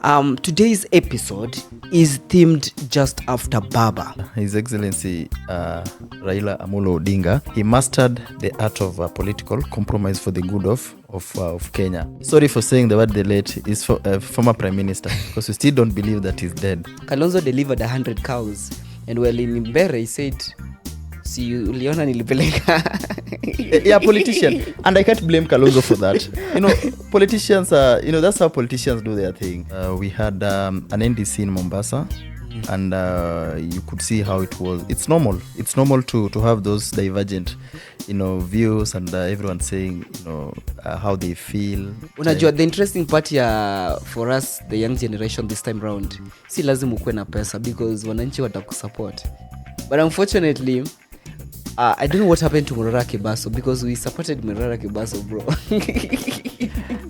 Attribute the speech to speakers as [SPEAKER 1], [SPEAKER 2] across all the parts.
[SPEAKER 1] Today's episode is themed just after Baba.
[SPEAKER 2] His Excellency Raila Odinga, he mastered the art of political compromise for the good of Kenya. Sorry for saying the word the late is for former Prime Minister, because we still don't believe that he's dead.
[SPEAKER 1] Kalonzo delivered 100 cows, and while in Mbere he said, "See, uliona nilipeleka."
[SPEAKER 2] Yeah, politician. And I can't blame Kalonzo for that. Politicians, that's how politicians do their thing. We had an NDC in Mombasa, and you could see how it was. It's normal. It's normal to have those divergent, views, and everyone saying, how they feel.
[SPEAKER 1] Unajua, the interesting part here for us, the young generation this time round, si lazima ukwe na pesa because wananchi watakusupport. But unfortunately, I don't know what happened to Murara Kibaso because we supported Murara Kibaso, bro.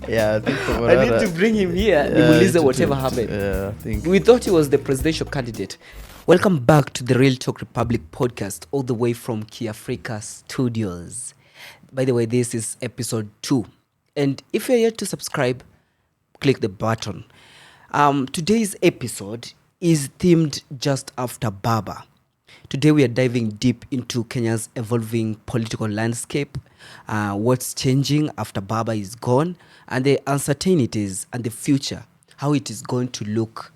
[SPEAKER 2] Yeah, I think
[SPEAKER 1] I need to bring him here.
[SPEAKER 2] Yeah,
[SPEAKER 1] whatever happened.
[SPEAKER 2] Yeah, I think.
[SPEAKER 1] We thought he was the presidential candidate. Welcome back to the Real Talk Republic podcast, all the way from Kiafrica Studios. By the way, this is episode 2. And if you're yet to subscribe, click the button. Today's episode is themed just after Baba. Today we are diving deep into Kenya's evolving political landscape, what's changing after Baba is gone, and the uncertainties and the future, how it is going to look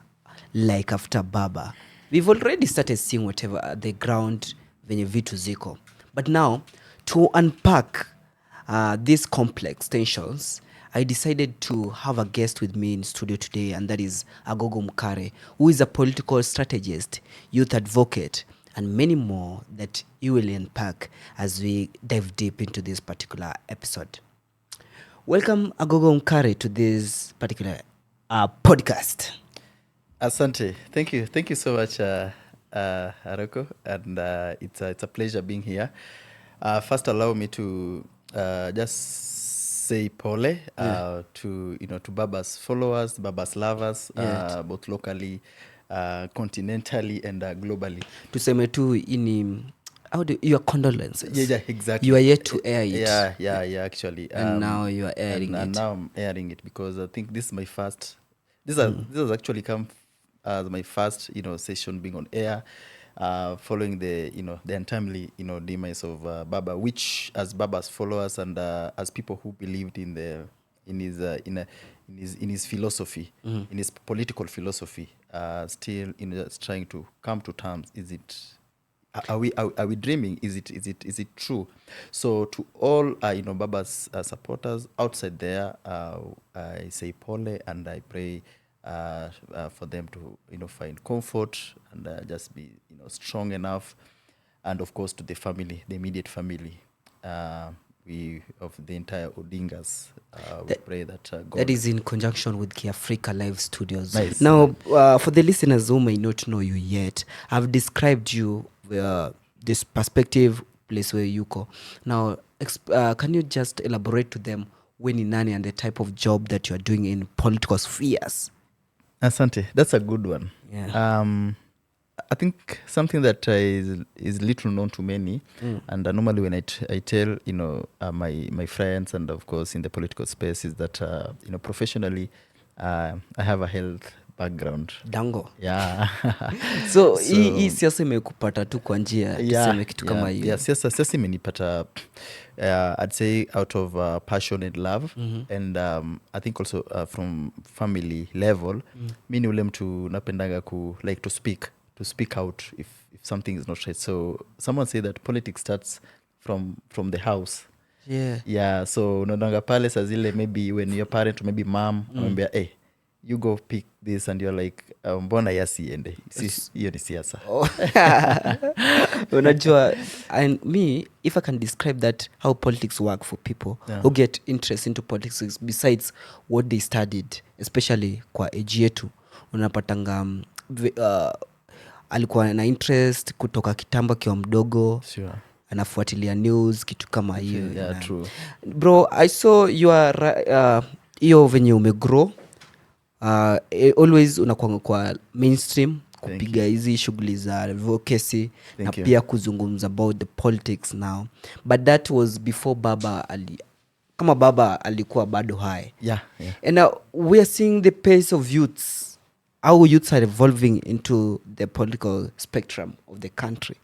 [SPEAKER 1] like after Baba. We've already started seeing whatever at the ground venye vitu ziko. But now, to unpack these complex tensions, I decided to have a guest with me in studio today, and that is Agog Mkareh, who is a political strategist, youth advocate, and many more that you will unpack as we dive deep into this particular episode. Welcome, Agog Mkareh, to this particular podcast.
[SPEAKER 2] Asante. Thank you so much, Arego, and it's a pleasure being here. First, allow me to just say pole to Baba's followers, Baba's lovers, both locally, continentally, and globally.
[SPEAKER 1] Tuseme tu your condolences.
[SPEAKER 2] Yeah, exactly.
[SPEAKER 1] You are yet to air it.
[SPEAKER 2] Yeah, actually.
[SPEAKER 1] And now you are airing it.
[SPEAKER 2] And now I'm airing it because I think this is my first. This has actually come as my first, session being on air, following the untimely, demise of Baba, which as Baba's followers and as people who believed in his philosophy, in his political philosophy, still trying to come to terms. Is it? Are we dreaming? Is it true? So to all Baba's supporters outside there, I say pole, and I pray for them to find comfort and just be strong enough, and of course to the family, the immediate family, we of the entire Odingas, we pray that God.
[SPEAKER 1] That is in conjunction with Kiafrica Live Studios.
[SPEAKER 2] Nice.
[SPEAKER 1] Now, for the listeners who may not know you yet, I've described you this perspective place where you go. Now, can you just elaborate to them when in nani and the type of job that you are doing in political spheres?
[SPEAKER 2] Asante, that's a good one.
[SPEAKER 1] Yeah.
[SPEAKER 2] I think something that is little known to many, and normally when I tell my friends and of course in the political space, is that professionally I have a health background.
[SPEAKER 1] Dango.
[SPEAKER 2] Yeah.
[SPEAKER 1] So hii siasa imekupata tu kwa njia tuseme kitu kama hiyo.
[SPEAKER 2] Yeah, siasa imenipata I'd say out of passion and love, and I think also from family level, mimi ni ule mtu napendanga to speak out if something is not right. So someone say that politics starts from the house. Yeah, so unaonanga pale saa zile maybe when your parent or maybe mom anambia you go pick this, and you're like mbona yasiende, hiyo ni siasa.
[SPEAKER 1] Unajua, and me, if I can describe that how politics work for people who get interest into politics besides what they studied, especially kwa age yetu, unapatanga alikuwa na interest kutoka kitambo kiwa mdogo.
[SPEAKER 2] Sure.
[SPEAKER 1] Anafuatilia news kitu kama hiyo.
[SPEAKER 2] Yeah, true.
[SPEAKER 1] Bro, I saw you are hiyo venye umegrow. Always unakuwa kwa mainstream kupiga hizi shughuli za advocacy na pia kuzungumza about the politics now, but that was before Baba kama baba alikuwa bado high.
[SPEAKER 2] Yeah.
[SPEAKER 1] And now we are seeing the pace of youths, how youths are evolving into the political spectrum of the country.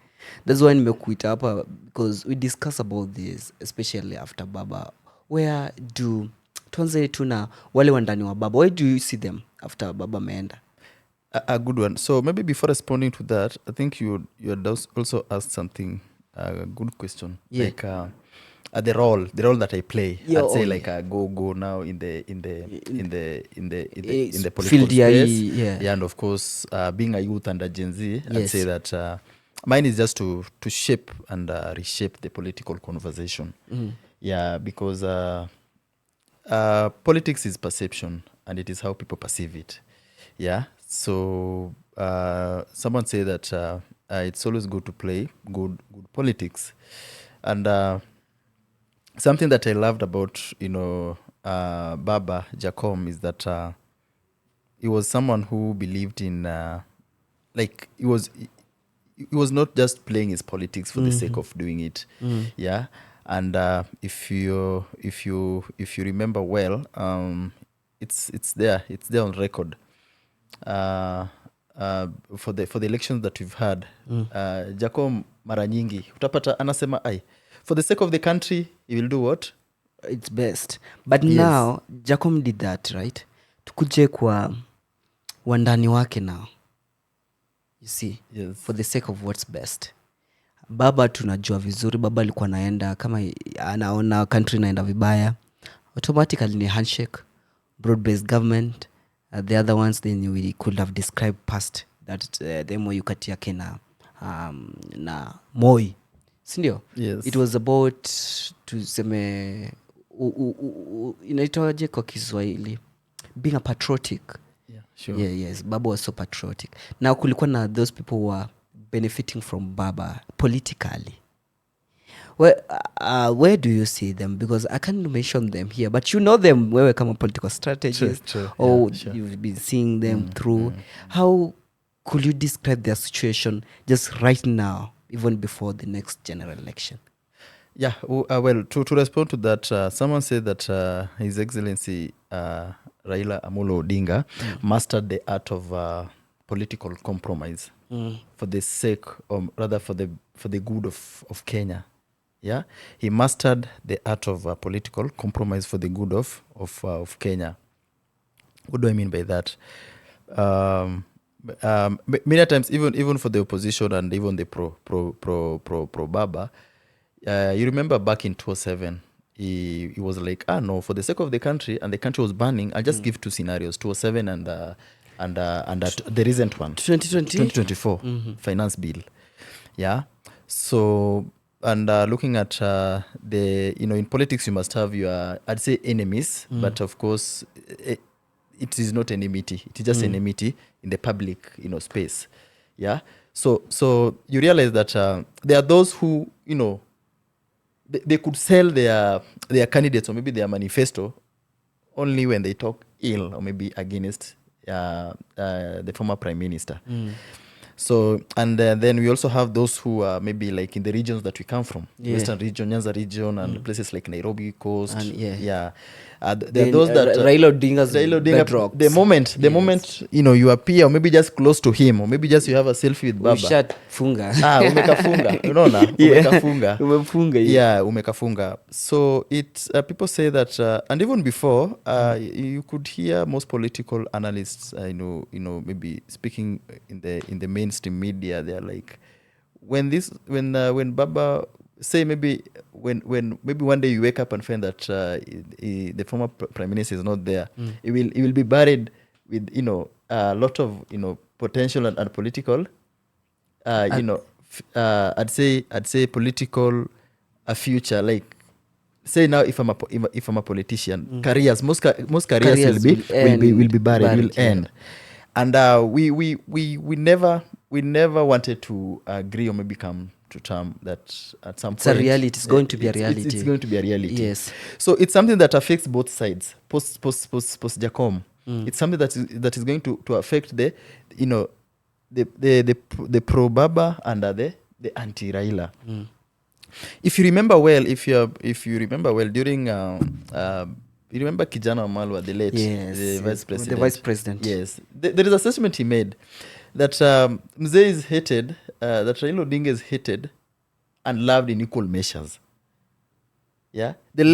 [SPEAKER 1] That's why nimekuita hapa, because we discuss about this especially after baba. Where do tuanze tu na wale wandani wa baba, where do you see them after baba ameenda?
[SPEAKER 2] A good one. So maybe before responding to that, I think you had also asked something, a good question.
[SPEAKER 1] Yeah.
[SPEAKER 2] Like the role that I play.
[SPEAKER 1] Yeah,
[SPEAKER 2] I'd say
[SPEAKER 1] oh,
[SPEAKER 2] like
[SPEAKER 1] yeah.
[SPEAKER 2] a go now in the political
[SPEAKER 1] field,
[SPEAKER 2] space.
[SPEAKER 1] yeah.
[SPEAKER 2] And of course, being a youth and a Gen Z, I'd
[SPEAKER 1] Yes.
[SPEAKER 2] say that mine is just to shape and reshape the political conversation. Yeah, because politics is perception, and it is how people perceive it. Yeah. So someone say that it's always good to play good politics, and something that I loved about Baba Jacom is that he was someone who believed in like he was not just playing his politics for the sake of doing it. Yeah. And if you remember well, it's there on record. For the elections that we've had, Jacom mara nyingi utapata anasema for the sake of the country he will do what
[SPEAKER 1] it's best. But
[SPEAKER 2] Yes.
[SPEAKER 1] now Jacom did that, right? Tukuje kwa wandani wake now, you see.
[SPEAKER 2] Yes.
[SPEAKER 1] For the sake of what's best. Baba tunajua vizuri, baba alikuwa naenda kama anaona country naenda vibaya, automatically ni handshake, broad based government. The other ones then we could have described past that the MOU kati yake na Moi, sindio?
[SPEAKER 2] Yes.
[SPEAKER 1] It was about tuseme inaitwaje kwa Kiswahili, being a patriotic.
[SPEAKER 2] Yeah, sure.
[SPEAKER 1] Yes, Baba was so patriotic. Now kulikuwa na those people who were benefiting from Baba politically. Where do you see them? Because I can't mention them here, but you know them wewe kama political strategist.
[SPEAKER 2] Sure.
[SPEAKER 1] Or
[SPEAKER 2] Yeah, sure.
[SPEAKER 1] you've been seeing them through. How could you describe their situation just right now, even before the next general election?
[SPEAKER 2] Yeah, well, to respond to that, someone said that His Excellency Raila Odinga mastered the art of political compromise for the sake, or rather for the good of Kenya. Yeah, he mastered the art of political compromise for the good of Kenya. What do I mean by that? Many times, even for the opposition and even the pro Baba, you remember back in 2007, he was like, no, for the sake of the country, and the country was burning. I'll just give two scenarios: 2007 and the recent one, 2024 finance bill. Yeah. So, and looking at the, in politics, you must have your, I'd say, enemies, but of course, it is not enmity. It is just enmity in the public, space. Yeah. So you realize that there are those who, they could sell their candidates or maybe their manifesto only when they talk ill or maybe against the former prime minister. So, and then we also have those who are maybe like in the regions that we come from, Western region, Nyanza region, and places like Nairobi coast.
[SPEAKER 1] And
[SPEAKER 2] there are those that
[SPEAKER 1] Raila Odinga's
[SPEAKER 2] Raila Odinga,
[SPEAKER 1] bedrocks.
[SPEAKER 2] the moment you appear, or maybe just close to him, or maybe just you have a selfie with Baba.
[SPEAKER 1] Ushafunga.
[SPEAKER 2] Umekafunga. Unaona? Umekafunga.
[SPEAKER 1] Umemfunga.
[SPEAKER 2] Yeah, umekafunga. So it's people say that, and even before, you could hear most political analysts, maybe speaking in the mainstream media. They're like, when Baba say maybe when maybe one day you wake up and find that the former prime minister is not there, he will be buried with a lot of potential and political I'd say political future. Like, say now if I'm a politician, careers, most careers will be buried, will end. And we never wanted to agree or maybe come to term that at some point
[SPEAKER 1] It's a reality. It's going to be a reality.
[SPEAKER 2] It's going to be a reality.
[SPEAKER 1] Yes.
[SPEAKER 2] So it's something that affects both sides. Post Jacom. It's something that is going to affect the pro Baba and the anti Raila. if you remember well, during you remember Kijana Wamalwa, the late vice president.
[SPEAKER 1] The vice president.
[SPEAKER 2] Yes, there is a statement he made that Mzee is hated, that Raila Odinga is hated and loved in equal measures. Yeah, the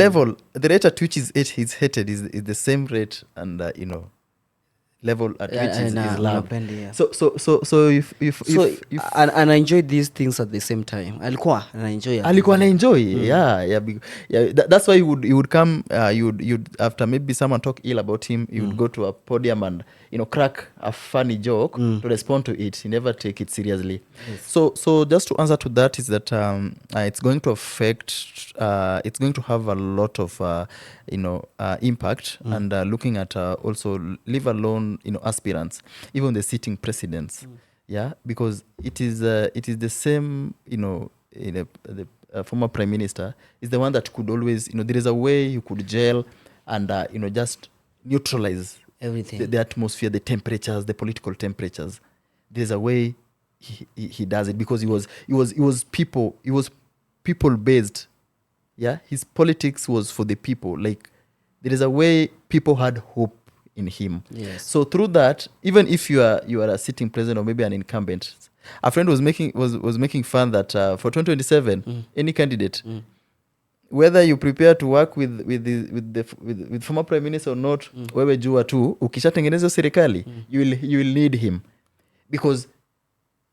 [SPEAKER 2] rate at which he's hated is the same rate, and level at which is loved. So if
[SPEAKER 1] and I enjoyed these things at the same time. Alikuwa
[SPEAKER 2] anaenjoy. That's why you would come, you'd after maybe someone talk ill about him, you would go to a podium and crack a funny joke to respond to it. You never take it seriously. Yes. So just to answer to that is that it's going to affect, it's going to have a lot of impact, and looking at also, leave alone aspirants, even the sitting presidents. Yeah, because it is the same, the former prime minister is the one that could always, there is a way you could gel and just neutralize
[SPEAKER 1] everything,
[SPEAKER 2] the atmosphere, the temperatures, the political temperatures. There's a way he does it, because he was people based. Yeah, his politics was for the people. Like, there is a way people had hope in him.
[SPEAKER 1] Yes.
[SPEAKER 2] So through that, even if you are a sitting president or maybe an incumbent, a friend was making fun that for 2027, any candidate, whether you prepare to work with former prime minister or not, wewe jua tu ukishatengeneza serikali, you will need him, because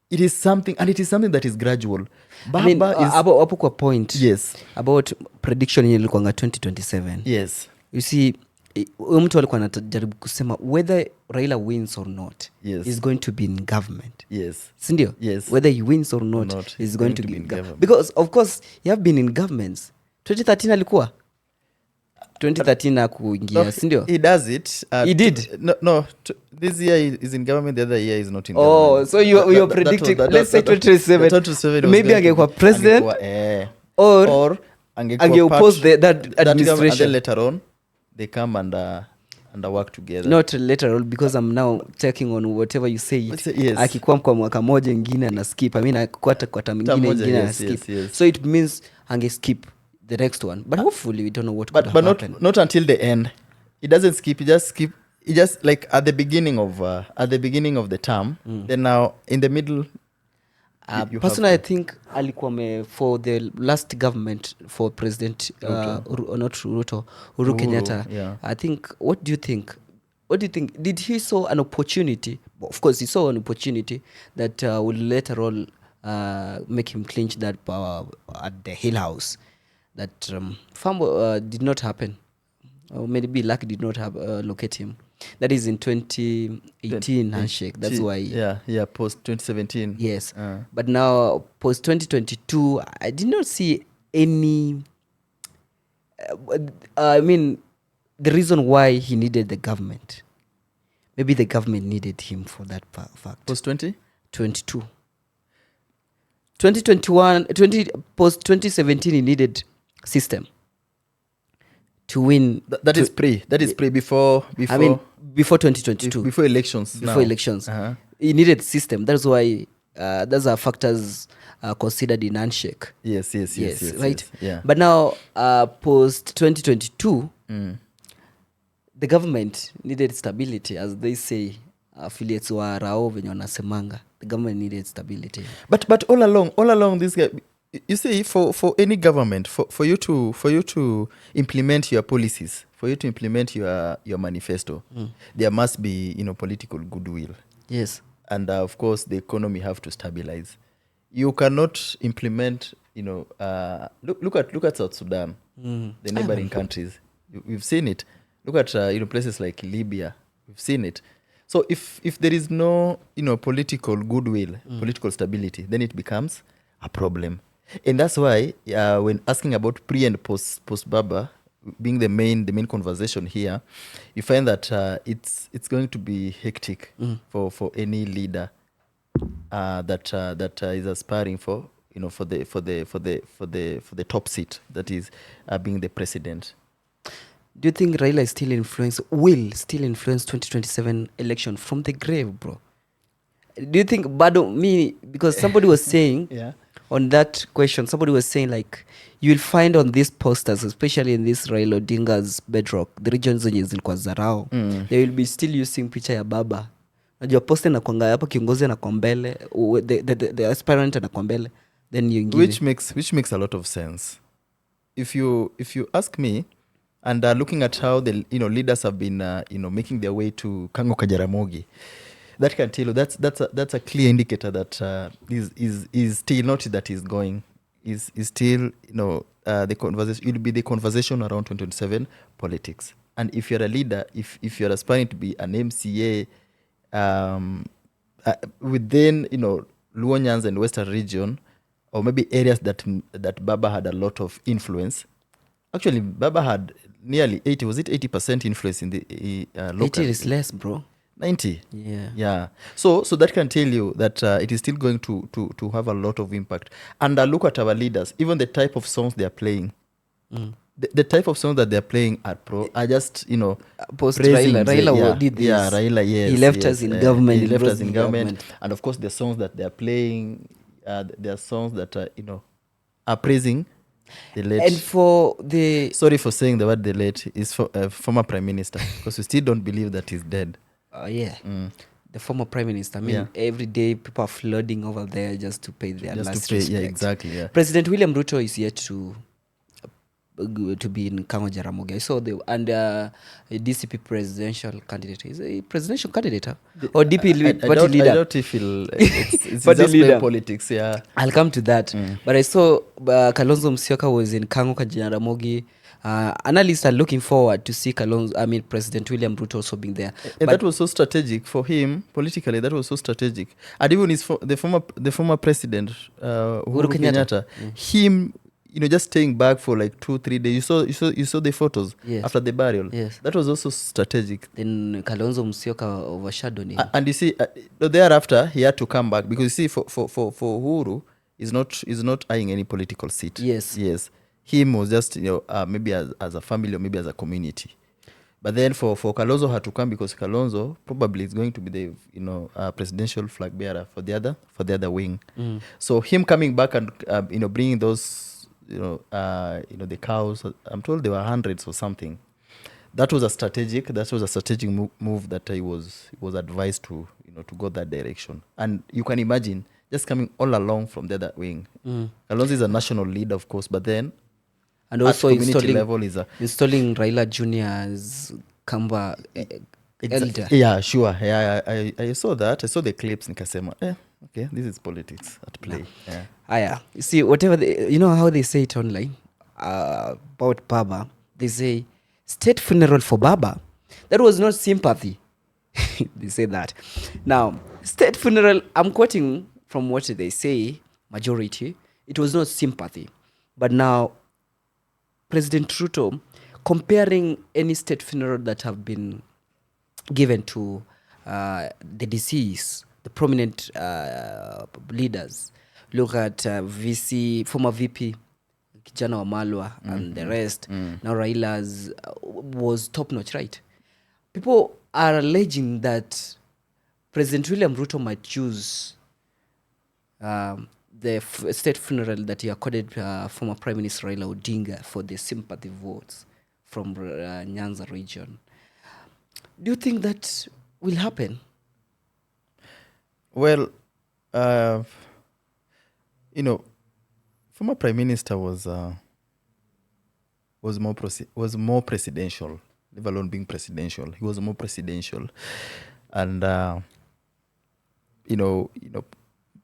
[SPEAKER 2] it is something that is gradual.
[SPEAKER 1] Hapo kwa point.
[SPEAKER 2] Yes.
[SPEAKER 1] About prediction yenye ilikuwa 2027.
[SPEAKER 2] Yes.
[SPEAKER 1] You see, huyo mtu alikuwa anajaribu kusema whether Raila wins or not,
[SPEAKER 2] yes,
[SPEAKER 1] is going to be in government.
[SPEAKER 2] Yes.
[SPEAKER 1] Sindio?
[SPEAKER 2] Yes.
[SPEAKER 1] Whether he wins or not is going to be in government. Because of course you have been in governments. 2013 alikuwa 2013 akuingia, sindio?
[SPEAKER 2] He does it.
[SPEAKER 1] He did.
[SPEAKER 2] No. This year is in government. The other year is not in
[SPEAKER 1] Oh,
[SPEAKER 2] government.
[SPEAKER 1] so you're predicting. Let's say 2027. Maybe angekuwa president, or angeoppose that administration.
[SPEAKER 2] And then later on, they come and work together.
[SPEAKER 1] Not later on, because I'm now checking on whatever you say.
[SPEAKER 2] Yes.
[SPEAKER 1] Akikuwa kwa mwaka moja ingine na skip. I mean, akwata mwingine ingine na skip.
[SPEAKER 2] Yes.
[SPEAKER 1] So it means skip the next one. But hopefully we don't know what could happen.
[SPEAKER 2] But not until the end. It doesn't skip. It just skip. It just like at the beginning of the term. Then now in the middle.
[SPEAKER 1] Personally, I think alikuwa for the last government for President not Ruto, Uhuru Kenyatta.
[SPEAKER 2] Yeah.
[SPEAKER 1] I think. What do you think? Did he saw an opportunity? Of course, he saw an opportunity that will later on make him clinch that power at the Hill House. That did not happen. Or maybe luck did not locate him. That is in 2018 handshake. That's why.
[SPEAKER 2] Yeah. Post 2017.
[SPEAKER 1] Yes. But now post 2022, I did not see any. I mean, the reason why he needed the government. Maybe the government needed him for that fact.
[SPEAKER 2] Post
[SPEAKER 1] 2022. 2021, post 2017, he needed system to win.
[SPEAKER 2] That is before.
[SPEAKER 1] I mean, before 2022.
[SPEAKER 2] Before elections.
[SPEAKER 1] Elections. He needed system. That's why. Those are factors considered in handshake.
[SPEAKER 2] Yes.
[SPEAKER 1] Right.
[SPEAKER 2] Yes, yeah.
[SPEAKER 1] But now, post 2022, the government needed stability, as they say. Affiliates wa Rao venye wanasemanga. The government needed stability.
[SPEAKER 2] But all along this guy. You see, for any government, for you to implement your policies, for you to implement your manifesto, there must be political goodwill.
[SPEAKER 1] Yes.
[SPEAKER 2] And of course, the economy have to stabilize. You cannot implement. Look at South Sudan, the neighboring countries. We've seen it. Look at places like Libya. We've seen it. So if there is no political goodwill, political stability, then it becomes a problem. And that's why when asking about pre and post Baba being the main conversation here, you find that it's going to be hectic for any leader that is aspiring for for the top seat, that is being the president.
[SPEAKER 1] Do you think Raila will still influence 2027 election from the grave, bro? Do you think because somebody was saying on that question, somebody was saying like you'll find on these posters, especially in this Raila Odinga's bedrock, the regions zenye zilikuwa zarao, they will be still using picha ya baba. Najua poster inakwanga hapa, kiongozi anakuwa mbele, the aspirant anakuwa mbele, then you
[SPEAKER 2] which makes a lot of sense. If you ask me, and looking at how the leaders have been making their way to Kango Kajaramogi, that can tell you that's a clear indicator that is still not that is going, is still the conversation will be the conversation around 2027 politics. And if you're a leader, if you're aspiring to be an MCA within Luo Nyanza and Western region, or maybe areas that Baba had a lot of influence. Actually, Baba had nearly 80, was it 80% influence in the local?
[SPEAKER 1] 80 is less, bro.
[SPEAKER 2] 90?
[SPEAKER 1] Yeah.
[SPEAKER 2] So that can tell you that it is still going to have a lot of impact. And look at our leaders, even the type of songs they are playing. The type of songs that they're playing are just,
[SPEAKER 1] Post
[SPEAKER 2] praising
[SPEAKER 1] Raila did this.
[SPEAKER 2] Yeah, Raila, yes.
[SPEAKER 1] He left us in government.
[SPEAKER 2] He left us in government. And of course, the songs that they're playing, there are songs that, are praising the late.
[SPEAKER 1] And for the...
[SPEAKER 2] Sorry for saying the word the late, is for former prime minister, because we still don't believe that he's dead.
[SPEAKER 1] Yeah. The former prime minister. I mean, every day people are flooding over there just to pay their last respect.
[SPEAKER 2] Yeah, exactly. Yeah.
[SPEAKER 1] President William Ruto is yet to be in Kango Jaramogi. I saw a DCP presidential candidate. Is a presidential candidate, huh? Or DP party leader?
[SPEAKER 2] I doubt if it's just leader. Politics, yeah.
[SPEAKER 1] I'll come to that. But I saw Kalonzo Musyoka was in Kango Jaramogi. Analysts are looking forward to see President William Ruto also being there.
[SPEAKER 2] And that was so strategic for him politically. That was so strategic. And even the former president Uhuru Kenyatta, him, just staying back for like 2-3 days. You saw the photos after the burial.
[SPEAKER 1] Yes.
[SPEAKER 2] That was also strategic.
[SPEAKER 1] Then Kalonzo Musyoka overshadowed him.
[SPEAKER 2] And you see, thereafter he had to come back, because you see, for Uhuru, is not eyeing any political seat.
[SPEAKER 1] Yes.
[SPEAKER 2] Him was just maybe as a family or maybe as a community. But then for Kalonzo had to come, because Kalonzo probably is going to be the presidential flag bearer for the other wing. So him coming back and bringing those the cows, I'm told there were hundreds or something. That was a strategic move that he was advised to go that direction. And you can imagine just coming all along from the other wing. Kalonzo is a national leader, of course, but then
[SPEAKER 1] and also
[SPEAKER 2] at community level is
[SPEAKER 1] installing Raila Jr. as Kamba elder.
[SPEAKER 2] Yeah, sure. Yeah, I saw that. I saw the clips in Kasema. Okay, this is politics at play.
[SPEAKER 1] Yeah. You see, whatever how they say it online about Baba, they say state funeral for Baba. That was not sympathy. They say that. Now, state funeral, I'm quoting from what they say, majority, it was not sympathy. But now, President Ruto, comparing any state funeral that have been given to the deceased, the prominent leaders, look at former VP, Kijana Wamalwa, and the rest. Now Raila's was top-notch, right? People are alleging that President William Ruto might choose the state funeral that he accorded former Prime Minister Raila Odinga for the sympathy votes from Nyanza region. Do you think that will happen?
[SPEAKER 2] Well, former Prime Minister was more presidential, let alone being presidential. He was more presidential, and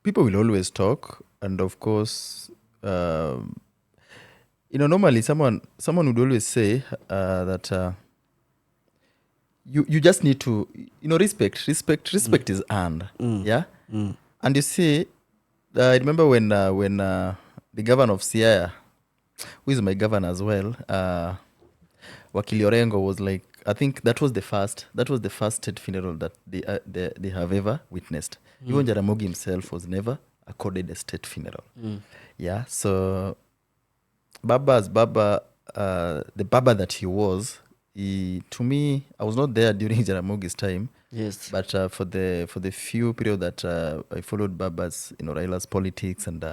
[SPEAKER 2] people will always talk, and of course, normally someone would always say that you just need to respect is earned. Yeah. And you see, I remember when the governor of Siaya, who is my governor as well, Wakili Arego, was like, I think that was the first state funeral that they have ever witnessed. Even Jaramogi himself was never accorded a state funeral. Yeah, so the Baba that he was, to me, I was not there during Jaramogi's time.
[SPEAKER 1] Yes.
[SPEAKER 2] But for the few period that I followed Baba's, Raila's politics, and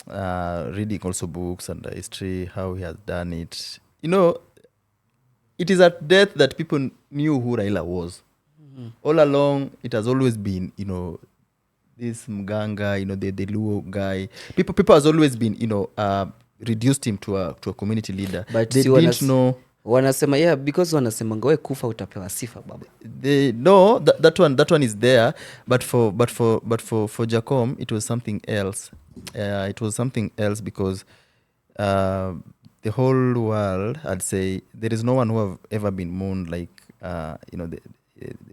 [SPEAKER 2] reading also books and history, how he has done it. It is at death that people knew who Raila was. All along, it has always been, this Mganga, the Luo guy. People has always been, reduced him to a community leader.
[SPEAKER 1] But
[SPEAKER 2] they didn't know.
[SPEAKER 1] Wanasema because wanasema ngowe kufa utapewa sifa baba.
[SPEAKER 2] That one is there, but for Jacom it was something else. It was something else because the whole world, I'd say, there is no one who have ever been mourned like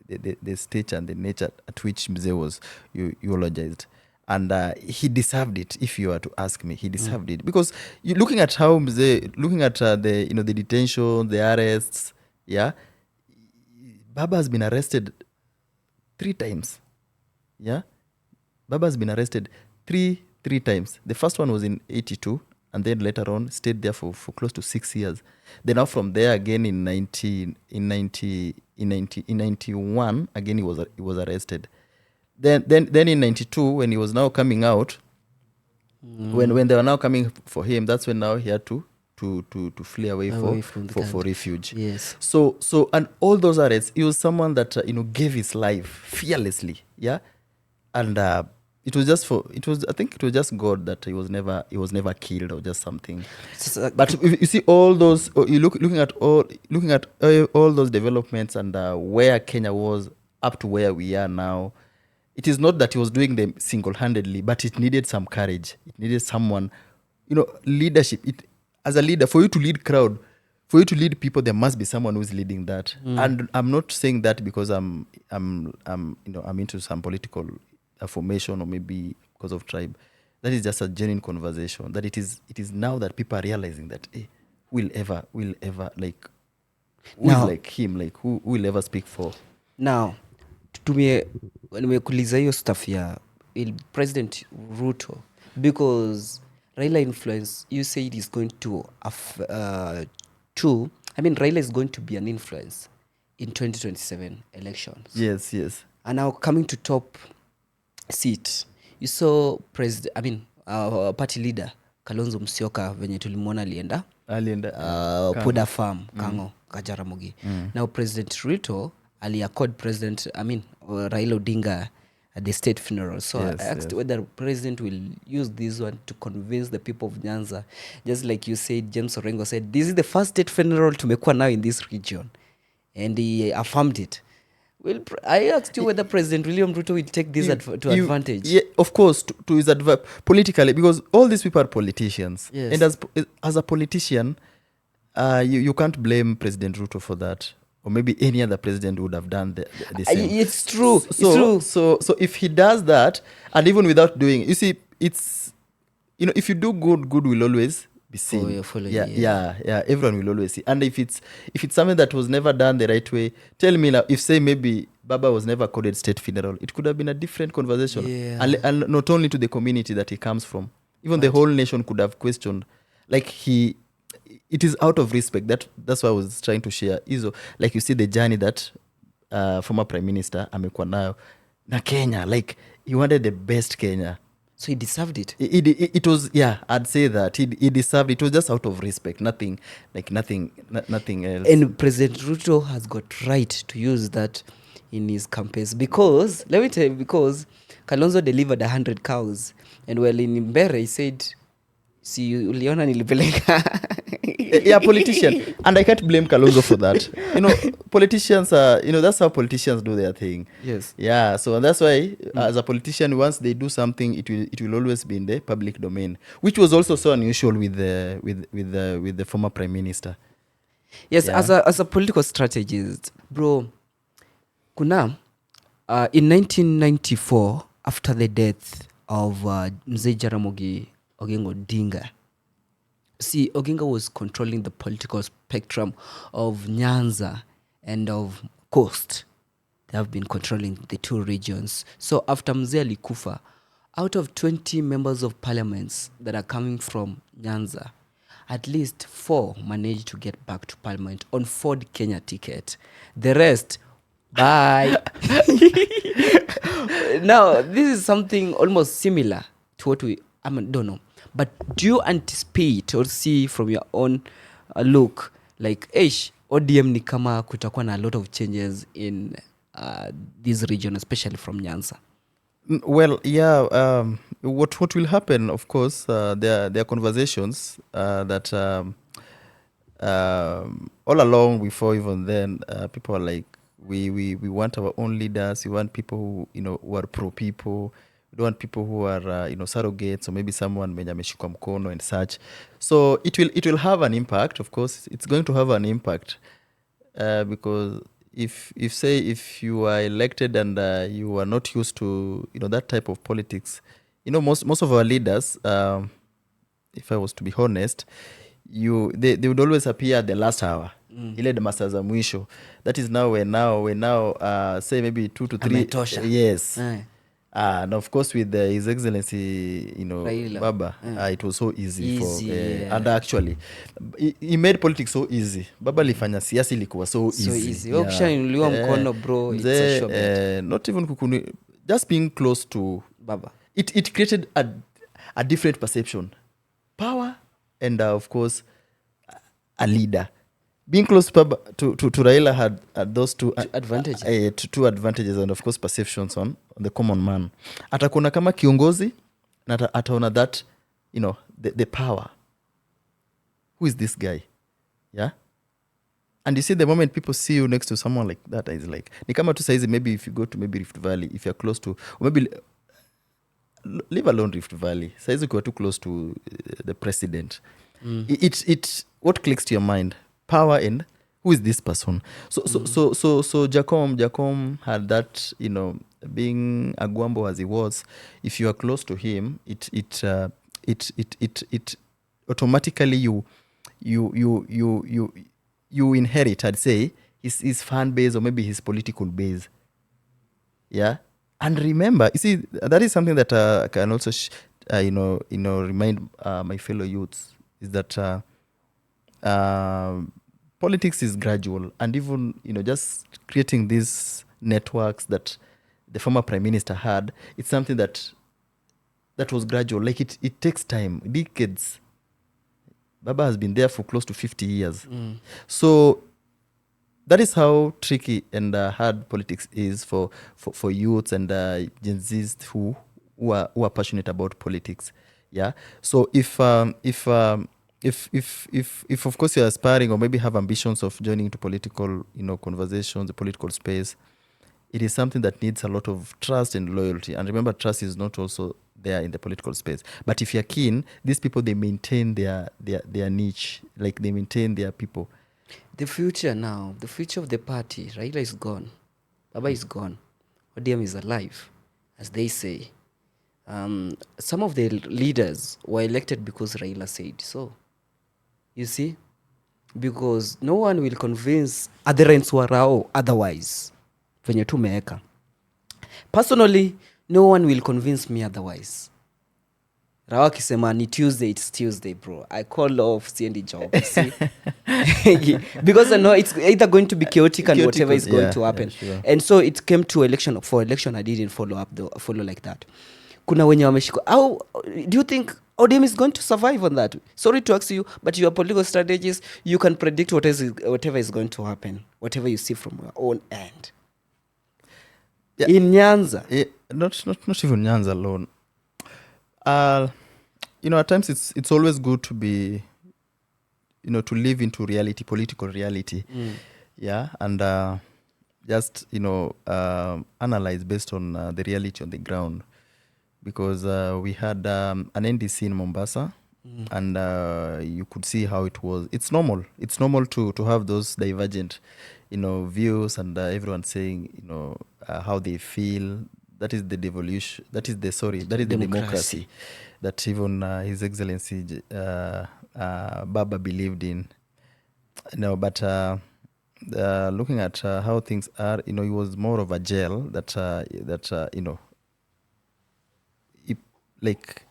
[SPEAKER 2] the stage and the nature at which Mzee was eulogized. And he deserved it. If you were to ask me, he deserved it because you looking at how Mzee, looking at the the detention, the arrests. Yeah, Baba has been arrested 3 times. Yeah, Baba has been arrested three times. The first one was in 82, and then later on stayed there for close to 6 years. Then now from there again in 91 again he was arrested. Then in 92 when he was now coming out, when they were now coming for him, that's when now he had to flee away for refuge.
[SPEAKER 1] Yes.
[SPEAKER 2] So and all those arrests, he was someone that gave his life fearlessly. Yeah, and it was just I think it was just God that he was never killed or just something. But if you see all those, looking at all those developments and where Kenya was up to where we are now, it is not that he was doing them single-handedly, but it needed some courage. It needed someone, leadership. As a leader, for you to lead crowd, for you to lead people, there must be someone who's leading that. And I'm not saying that because I'm into some political formation or maybe because of tribe. That is just a genuine conversation. That it is now that people are realizing that who will ever like who is like him, like who will ever speak for.
[SPEAKER 1] Now nimekuuliza hiyo stuff ya President Ruto because Raila influence, you said is going to Raila is going to be an influence in 2027 elections.
[SPEAKER 2] Yes.
[SPEAKER 1] And now coming to top seat, you saw party leader Kalonzo Musyoka venye tulimwona alienda Opoda farm Kango Kajaramogi. Now President Ruto accord President Raila Odinga at the state funeral. So I asked whether President will use this one to convince the people of Nyanza. Just like you said, James Orengo said, this is the first state funeral tumekuwa now in this region. And he affirmed it. Well, I asked you whether President William Ruto will take this to advantage.
[SPEAKER 2] Yeah, of course, to his advantage politically, because all these people are politicians.
[SPEAKER 1] Yes.
[SPEAKER 2] And as a politician, you can't blame President Ruto for that. Or maybe any other president would have done the same.
[SPEAKER 1] It's true.
[SPEAKER 2] So if he does that, and even without doing, you see, it's if you do good will always be seen. Yeah. Everyone will always see. And if it's something that was never done the right way, tell me now. If say maybe Baba was never coded state funeral, it could have been a different conversation.
[SPEAKER 1] Yeah.
[SPEAKER 2] And not only to the community that he comes from, even the whole nation could have questioned, like it is out of respect. That's why I was trying to share. Like you see the journey that former Prime Minister amekuwa nayo na Kenya. Like he wanted the best Kenya.
[SPEAKER 1] So he deserved it.
[SPEAKER 2] It was, I'd say that he deserved it. It was just out of respect, nothing else.
[SPEAKER 1] And President Ruto has got right to use that in his campaigns because let me tell you, because Kalonzo delivered 100 cows, and while in MKARE he said, "Si uliona nilipeleka."
[SPEAKER 2] Yeah, politician, and I can't blame Kalonzo for that. Politicians are, that's how politicians do their thing.
[SPEAKER 1] Yes.
[SPEAKER 2] Yeah. So that's why, as a politician, once they do something, it will always be in the public domain, which was also so unusual with the former Prime Minister.
[SPEAKER 1] Yes. Yeah. As a political strategist, bro, kuna in 1994, after the death of Mzee Jaramogi Oginga Odinga. See, Oginga was controlling the political spectrum of Nyanza and of Coast. They have been controlling the two regions. So after Mzee alikufa, out of 20 members of parliaments that are coming from Nyanza, at least 4 managed to get back to parliament on Ford Kenya ticket. The rest, bye. Now, this is something almost similar to what don't know. But do you anticipate or see from your own look like ODM ni kama kutakuwa na a lot of changes in this region, especially from Nyanza?
[SPEAKER 2] Well, yeah. What will happen? Of course, there are conversations that all along before even then, people are like, we want our own leaders. We want people who are pro people. We don't want people who are surrogates or maybe someone mwenye ameshikwa mkono and such. So it will have an impact. Of course, it's going to have an impact because if you are elected and you are not used to that type of politics, most of our leaders, if I was to be honest, they would always appear at the last hour. Ile the masaa za mwisho. That is now say maybe 2 to 3.
[SPEAKER 1] Ametosha.
[SPEAKER 2] Yes. And of course with His Excellency,
[SPEAKER 1] Raila.
[SPEAKER 2] Baba, it was so easy for
[SPEAKER 1] yeah.
[SPEAKER 2] and actually he made politics so easy. Baba lifanya siasa ilikuwa so easy.
[SPEAKER 1] Ukishainuliwa mkono bro, it's a sure bet.
[SPEAKER 2] Not even just being close to
[SPEAKER 1] Baba.
[SPEAKER 2] It created a different perception. Power and of course a leader. Being close to Raila had those two
[SPEAKER 1] advantages.
[SPEAKER 2] Two advantages and of course perceptions on the common man. Atakuona kama kiongozi na ataona that the power. Who is this guy? Yeah. And you see, the moment people see you next to someone like that, is like ni kama tu saizi, maybe if you go to maybe Rift Valley, if you're close to, or maybe leave alone Rift Valley, saizi ukiwa too close to the president, it what clicks to your mind? Power and who is this person? So Jacom had that, being a Gwambo as he was. If you are close to him, it automatically you inherit, I'd say, his fan base or maybe his political base. Yeah. And remember, you see, that is something that can also remind my fellow youths, is that politics is gradual, and even just creating these networks that the former prime minister had, it's something that was gradual. Like it takes time, decades. Baba has been there for close to 50 years. So that is how tricky and hard politics is for youths and Gen Zs who are passionate about politics. Yeah. So if of course you're aspiring or maybe have ambitions of joining into political conversations, the political space, it is something that needs a lot of trust and loyalty. And remember, trust is not also there in the political space. But if you're keen, these people, they maintain their niche, like they maintain their people.
[SPEAKER 1] The future of the party, Raila is gone, Baba is gone, ODM is alive, as they say. Some of the leaders were elected because Raila said so. You see? Because no one will convince adherents warao otherwise. Venye tu meeka. Personally, no one will convince me otherwise. Rawa kisema ni Tuesday, it's Tuesday, bro. I call off CND job, see? Because I know it's either going to be chaotic and whatever is going to happen.
[SPEAKER 2] Yeah, sure.
[SPEAKER 1] And so it came to election. For election, I didn't follow like that. Kuna wenye wameshiko. How do you think ODM is going to survive on that? Sorry to ask you, but your political strategies, you can predict whatever is going to happen, whatever you see from your own end. Yeah. In Nyanza.
[SPEAKER 2] Not even Nyanza alone. At times it's always good to be, to live into reality, political reality. Yeah. And just, analyze based on the reality on the ground. Because we had an NDC in Mombasa, and you could see how it was. It's normal. It's normal to have those divergent, views, and everyone saying, how they feel. That is the devolution. That is the democracy that even His Excellency Baba believed in. But looking at how things are, it was more of a gel that like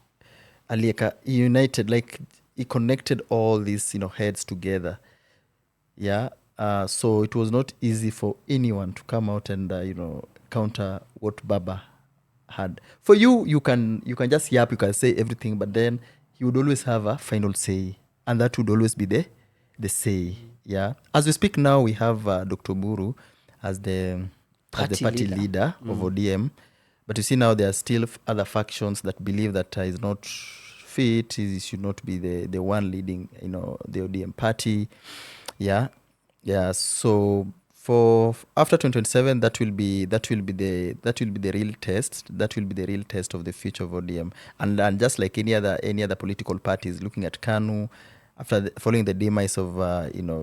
[SPEAKER 2] alieka united, like he connected all these heads together. Yeah. So it was not easy for anyone to come out and counter what Baba had. For you can just yap, you can say everything, but then he would always have a final say, and that would always be the say. Yeah. As we speak now, we have Dr. Buru as the party leader of ODM. But you see now there are still other factions that believe that he's not fit, he should not be the one leading, the ODM party. Yeah. So for after 2027, that will be the real test. That will be the real test of the future of ODM. And just like any other political parties, looking at KANU, following the demise of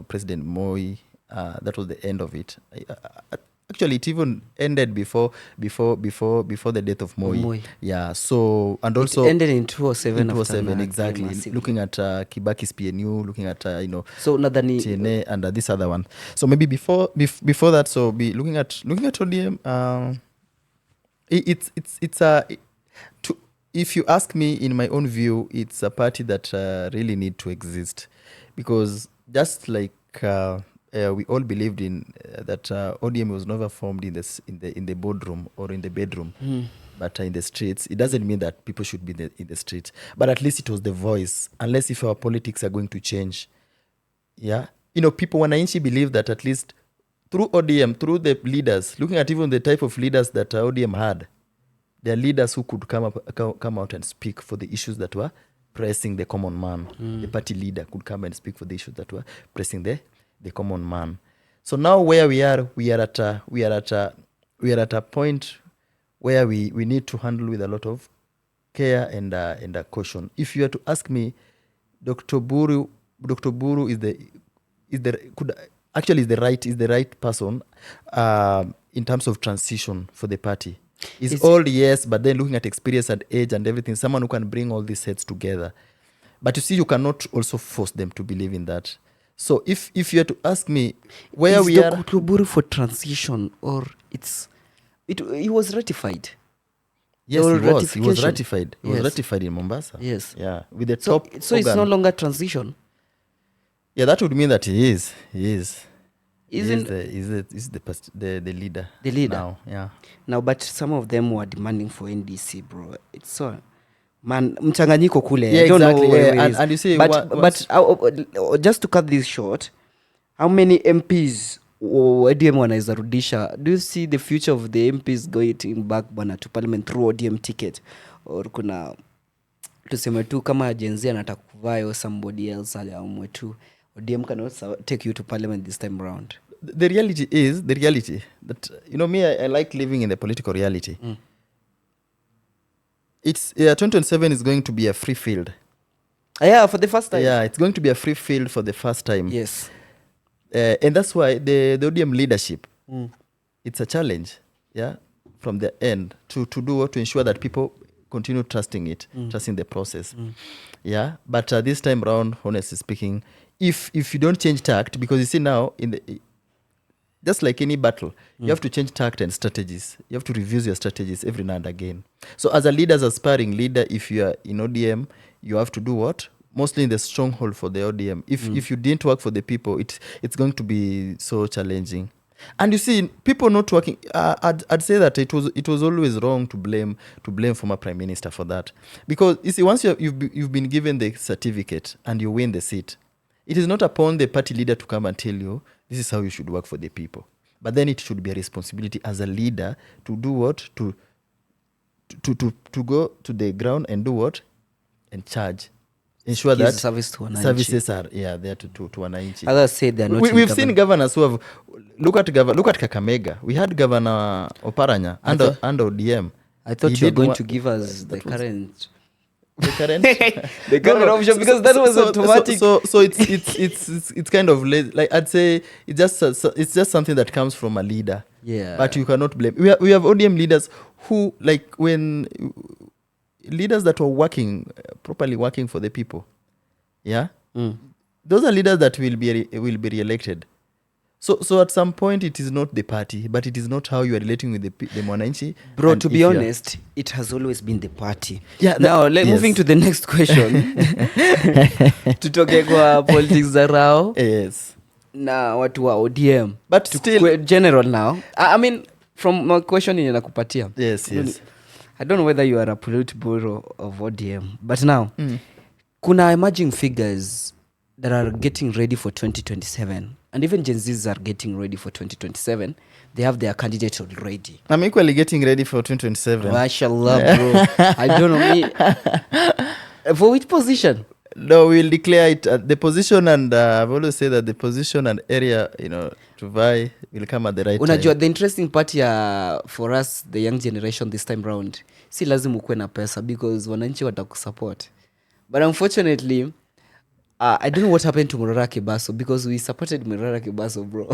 [SPEAKER 2] President Moi, that was the end of it. Actually, it even ended before the death of Moi. Yeah. So and also
[SPEAKER 1] it ended in 2007.
[SPEAKER 2] In 2007, exactly. Looking at Kibaki's PNU, looking at
[SPEAKER 1] so
[SPEAKER 2] TNA and this other one. So maybe before that, so be looking at ODM. It's a if you ask me, in my own view, it's a party that really need to exist, because just like we all believed in that ODM was never formed in the boardroom or in the bedroom, but in the streets. It doesn't mean that people should be in the streets, but at least it was the voice. Unless if our politics are going to change, yeah, people wananchi believe that at least through ODM, through the leaders, looking at even the type of leaders that ODM had, there are leaders who could come out and speak for the issues that were pressing the common man. The party leader could come and speak for the issues that were pressing the common man. So now where we are at a point where we need to handle with a lot of care and caution. If you are to ask me, Dr. Buru is the right person in terms of transition for the party. He's old, yes, but then looking at experience and age and everything, someone who can bring all these heads together. But you see, you cannot also force them to believe in that. So if you are to ask me where we are,
[SPEAKER 1] Dr. Buru for transition, or he was ratified?
[SPEAKER 2] Yes, he was ratified. He was ratified in Mombasa.
[SPEAKER 1] Yes.
[SPEAKER 2] Yeah, with the top.
[SPEAKER 1] So it's no longer transition.
[SPEAKER 2] Yeah, that would mean that he is.
[SPEAKER 1] Isn't
[SPEAKER 2] he's the leader.
[SPEAKER 1] The leader
[SPEAKER 2] now, yeah.
[SPEAKER 1] Now, but some of them were demanding for NDC, bro. It's so mchanganyiko kule.
[SPEAKER 2] Yeah,
[SPEAKER 1] I don't
[SPEAKER 2] exactly.
[SPEAKER 1] know where
[SPEAKER 2] And you see,
[SPEAKER 1] but just to cut this short, how many MPs ODM wanaweza rudisha? Do you see the future of the MPs going back bana to parliament through ODM ticket, or kuna tuseme tu kama Gen Z anataka kuvaa or somebody else aliamwe tu ODM cannot take you to parliament this time around?
[SPEAKER 2] The reality is that me, I like living in the political reality. It's 2027 is going to be a free field.
[SPEAKER 1] Yeah, for the first time.
[SPEAKER 2] Yeah, it's going to be a free field for the first time.
[SPEAKER 1] Yes.
[SPEAKER 2] And that's why the ODM leadership, it's a challenge, yeah, from the end to ensure that people continue trusting it, trusting the process. Yeah, but this time around, honestly speaking, if you don't change tact, because you see now just like any battle, you have to change tact and strategies. You have to review your strategies every now and again. So as a leader, as aspiring leader, if you are in ODM, you have to do what? Mostly in the stronghold for the ODM. If you didn't work for the people, it's going to be so challenging. And you see, people not working. I'd say that it was always wrong to blame former Prime Minister for that, because you see, once you've been given the certificate and you win the seat, it is not upon the party leader to come and tell you this is how you should work for the people. But then it should be a responsibility as a leader to do what? To go to the ground and do what? And charge. Ensure that services are there to wananchi.
[SPEAKER 1] Others say they're not.
[SPEAKER 2] We've seen governors who have look at Kakamega. We had Governor Oparanya under ODM.
[SPEAKER 1] I thought you were going to give us the current
[SPEAKER 2] option,
[SPEAKER 1] because that was automatic.
[SPEAKER 2] So it's kind of like I'd say it's just something that comes from a leader.
[SPEAKER 1] Yeah.
[SPEAKER 2] But you cannot blame. We have ODM leaders who, like, when leaders that were properly working for the people, yeah, those are leaders that will be re-elected. So at some point, it is not the party, but it is not how you are relating with the mwananchi.
[SPEAKER 1] Bro, to be honest, it has always been the party.
[SPEAKER 2] Yeah.
[SPEAKER 1] Now, moving to the next question. Tutoke kwa politics za rao.
[SPEAKER 2] Yes.
[SPEAKER 1] Na watu wa ODM.
[SPEAKER 2] But still
[SPEAKER 1] general now. I mean, from my question
[SPEAKER 2] Yes.
[SPEAKER 1] I don't know whether you are a polite bureau of ODM, but now kuna emerging figures that are getting ready for 2027, and even Gen Zs are getting ready for 2027. They have their candidate already.
[SPEAKER 2] I'm equally getting ready for 2027.
[SPEAKER 1] Mashallah, bro. I don't know me. For which position?
[SPEAKER 2] No, we'll declare it at the position, and I've always said that the position and area, to vie will come at the right
[SPEAKER 1] Unajua,
[SPEAKER 2] time.
[SPEAKER 1] the interesting part here for us, the young generation this time round, si lazima ukuwe na pesa because wananchi watakusupport. But unfortunately, I don't know what happened to Murara Kibaso because we supported Murara Kibaso, bro.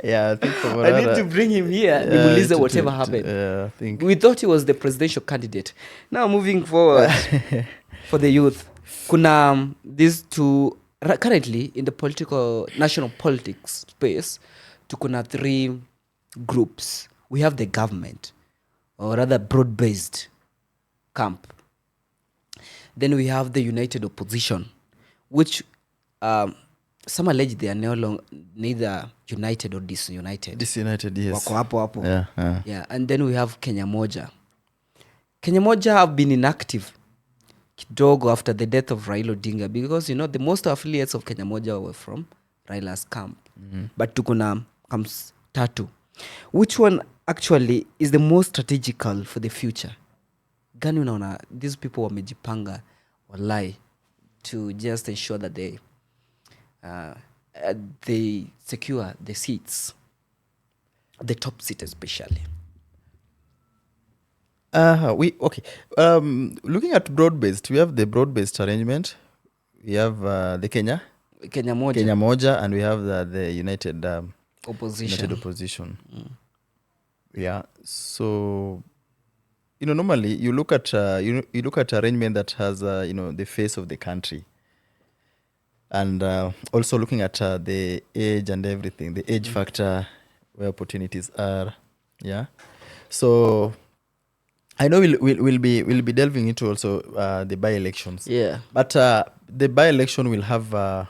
[SPEAKER 2] Yeah, I think for
[SPEAKER 1] I need to bring him here. Nimuulize whatever happened.
[SPEAKER 2] I think
[SPEAKER 1] We thought he was the presidential candidate. Now moving forward for the youth, kuna these two currently in the national politics space. Tukuna 3 groups. We have the government, or rather broad-based camp. Then we have the united opposition, which some allege they are neither united or disunited.
[SPEAKER 2] disunited, yes.
[SPEAKER 1] Wako hapo.
[SPEAKER 2] Yeah.
[SPEAKER 1] And then we have Kenya Moja. Kenya Moja have been inactive kidogo after the death of Raila Odinga because the most affiliates of Kenya Moja were from Raila's camp. But tukuna camps tatu. Which one actually is the most strategical for the future? Gani unaona these people wamejipanga walai to just ensure that they secure the seats, the top seat especially.
[SPEAKER 2] Looking at broad-based, we have the broad-based arrangement. We have the Kenya Moja, and we have the united opposition. Yeah. So, normally you look at arrangement that has the face of the country, and also looking at the age and everything, the age factor, where opportunities are. Yeah. So I know we'll be delving into also the by-elections.
[SPEAKER 1] Yeah.
[SPEAKER 2] But the by-election will have a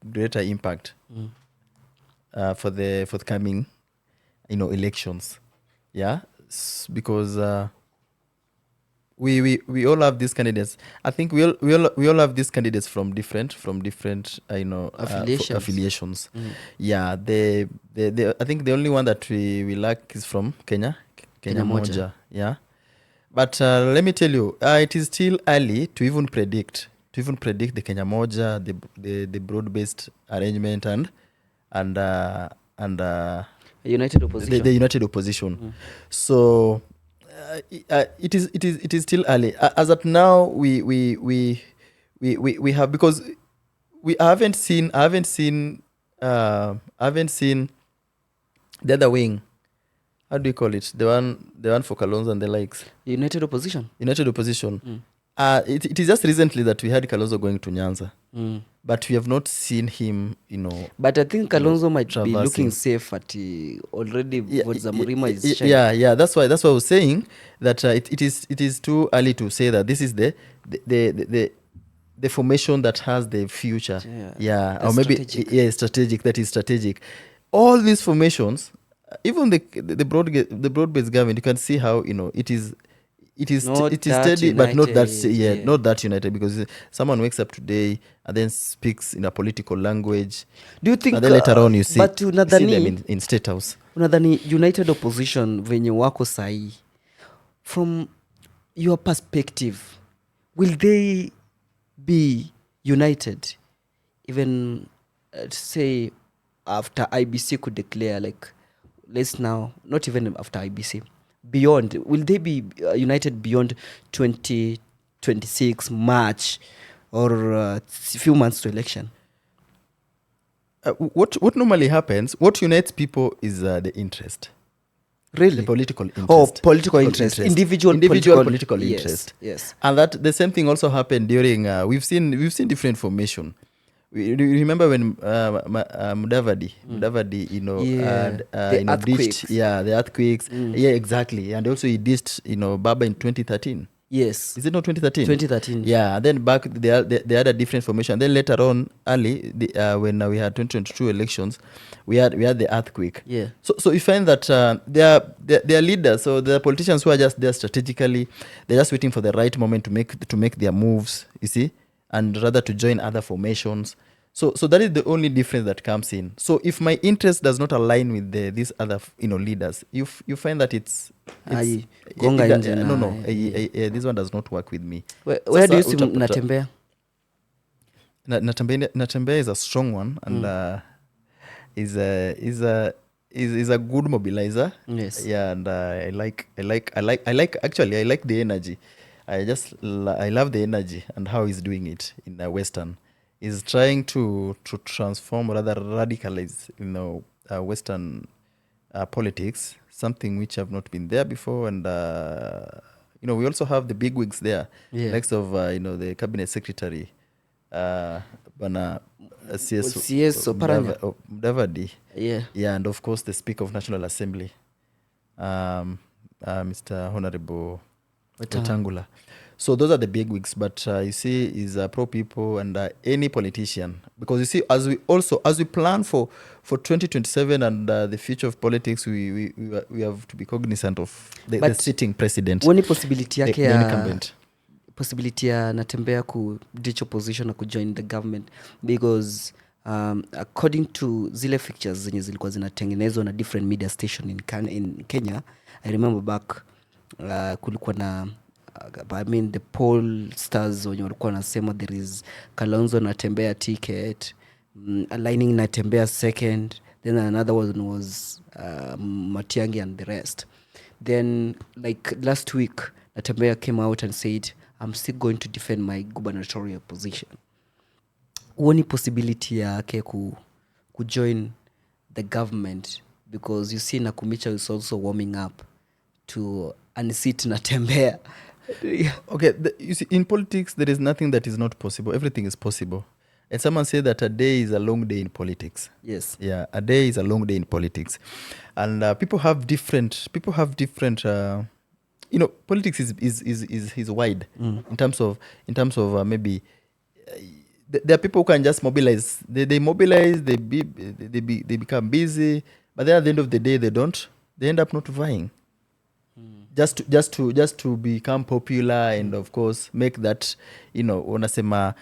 [SPEAKER 2] greater impact for the forthcoming elections. Yeah. Because we all have these candidates. I think we all have these candidates from different affiliations. Yeah. I think the only one that we lack is from Kenya Moja. Yeah. But let me tell you, it is still early to even predict the Kenya Moja, the broad-based arrangement and
[SPEAKER 1] United opposition.
[SPEAKER 2] The united opposition. So it is still early. As at now, we have, because I haven't seen the other wing. How do you call it? The one for Kalonzo and the likes.
[SPEAKER 1] United opposition.
[SPEAKER 2] It is just recently that we had Kalonzo going to Nyanza. But we have not seen him,
[SPEAKER 1] But I think Kalonzo might
[SPEAKER 2] traversing.
[SPEAKER 1] be looking safe at already what Zamurima is sharing.
[SPEAKER 2] Yeah. That's why I was saying that it is too early to say that this is the formation that has the future. Yeah. Or maybe strategic. That is strategic. All these formations, even the broad-based government, you can see how it is steady,
[SPEAKER 1] united,
[SPEAKER 2] but not that not that united, because someone wakes up today and then speaks in a political language.
[SPEAKER 1] Do you think
[SPEAKER 2] and then later on you see
[SPEAKER 1] them
[SPEAKER 2] in State House?
[SPEAKER 1] Unadhani united opposition venye wako sahi, from your perspective, will they be united even say after IBC could declare, like, let's now, not even after IBC, beyond, will they be united beyond 2026 March or a few months to election?
[SPEAKER 2] What normally happens, what unites people is the interest.
[SPEAKER 1] Really?
[SPEAKER 2] The political interest.
[SPEAKER 1] Oh, political interest. Individual
[SPEAKER 2] political interest.
[SPEAKER 1] Yes.
[SPEAKER 2] And that the same thing also happened during we've seen different formation. You remember when Mudavadi,
[SPEAKER 1] the earthquakes.
[SPEAKER 2] the earthquakes. Yeah, exactly. And also he dished, Baba in 2013.
[SPEAKER 1] Yes.
[SPEAKER 2] Is it not 2013?
[SPEAKER 1] 2013.
[SPEAKER 2] Yeah, and then back they had a different formation. Then later on, early when we had 2022 elections, we had the earthquake.
[SPEAKER 1] Yeah.
[SPEAKER 2] So you find that they are leaders. So the politicians who are just there strategically, they're just waiting for the right moment to make their moves. You see, and rather to join other formations. So that is the only difference that comes in. So if my interest does not align with these other leaders, you find that it's
[SPEAKER 1] Gonga nje na-
[SPEAKER 2] no, this one does not work with me.
[SPEAKER 1] Where do you see
[SPEAKER 2] Utapata-
[SPEAKER 1] Natembeya?
[SPEAKER 2] Natembeya is a strong one, and is a good mobilizer.
[SPEAKER 1] Yes.
[SPEAKER 2] Yeah, and I like the energy. I love the energy and how he's doing it in the Western. He's trying to transform, rather radicalize, Western politics, something which have not been there before. And we also have the big wigs there,
[SPEAKER 1] Yeah.
[SPEAKER 2] likes of the cabinet secretary, Bana
[SPEAKER 1] CS Oparanya.
[SPEAKER 2] Mudavadi.
[SPEAKER 1] Yeah.
[SPEAKER 2] Yeah, and of course the Speaker of National Assembly, Mr. Honorable Wetangula. So those are the big wigs, but you see, is pro people and any politician, because you see, as we plan for 2027 and the future of politics, we have to be cognizant of the sitting president.
[SPEAKER 1] Wani possibility yake
[SPEAKER 2] the
[SPEAKER 1] ya
[SPEAKER 2] incumbent.
[SPEAKER 1] possibility ya Natembeya ku ditch opposition na kujoin the government, because according to zile pictures zenye zilikuwa zinatengenezwa na different media station in Kenya, I remember back kulikuwa na the poll stars wenye walikuwa wanasema there is Kalonzo Natembeya ticket, aligning Natembeya second, then another one was Matiang'i and the rest. Then like last week Natembeya came out and said, I'm still going to defend my gubernatorial position. One possibility yake join the government, because you see Nakumicha is also warming up to unseat Natembeya.
[SPEAKER 2] Okay, you see, in politics there is nothing that is not possible. Everything is possible. And someone said that a day is a long day in politics.
[SPEAKER 1] Yes.
[SPEAKER 2] Yeah, a day is a long day in politics, and people have different. Politics is wide in terms of maybe. There are people who can just mobilize. They mobilize. They become busy, but then at the end of the day, they don't. They end up not vying. Just to become popular and of course make that unasema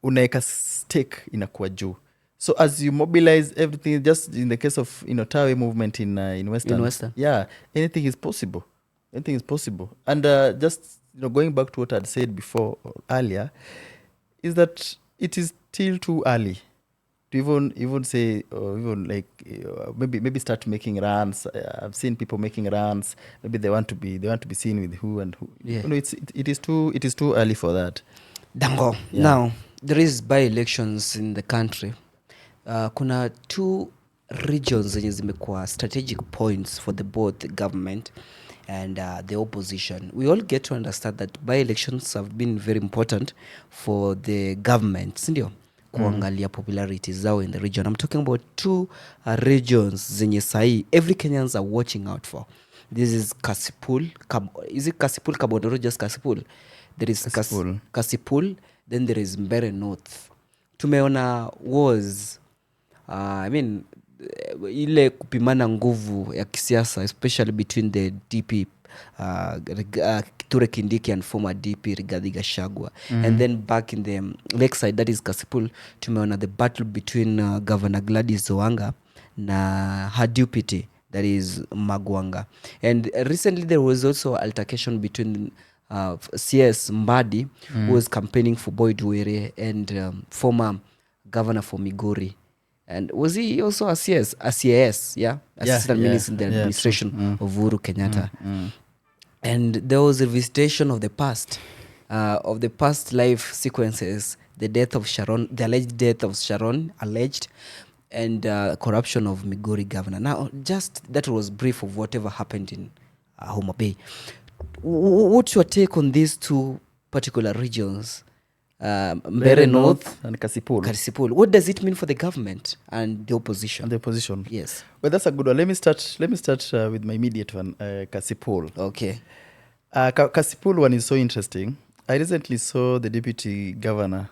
[SPEAKER 2] unaeka stake inakuwa juu. So as you mobilize everything, just in the case of Tawe movement in Western, yeah, anything is possible. And just going back to what I'd said before or earlier, is that it is still too early to even say, or even like maybe start making runs. I've seen people making runs. Maybe they want to be seen with who and who.
[SPEAKER 1] Yeah.
[SPEAKER 2] It is too early for that.
[SPEAKER 1] Dango. Yeah. Now there is by-elections in the country. Kuna two regions zenye zimekuwa strategic points for both the government and the opposition. We all get to understand that by-elections have been very important for the government, sindio? Kuangalia popularity zao in the region. I'm talking about two regions zenye sahi every Kenyans are watching out for. This is Kasipul. Is it Kasipul, Kabodoro, just Kasipul? There is Kasipul. Then there is Mbere North. Tumeona wars. Ile kupimana nguvu ya kisiasa, especially between the DP Kithure Kindiki and former DP Rigathi Gachagua. And then back in the lakeside, that is Kasipul, tumeona the battle between Governor Gladys Wanga na her deputy, that is Magwanga. And recently there was also altercation between CS Mbadi, who was campaigning for Boyd Were, and former governor for Migori. And was he also a CAS, yeah? Assistant Minister in the administration of Uhuru Kenyatta. And there was a visitation of the past life sequences, the alleged death of Sharon, and corruption of Migori governor. Now, just that was brief of whatever happened in Homa Bay. What's your take on these two particular regions? Mbere North
[SPEAKER 2] and Kasipul.
[SPEAKER 1] What does it mean for the government and the opposition?
[SPEAKER 2] Yes. Well, that's a good one. Let me start with my immediate one, Kasipul.
[SPEAKER 1] Okay.
[SPEAKER 2] Kasipul one is so interesting. I recently saw the deputy governor,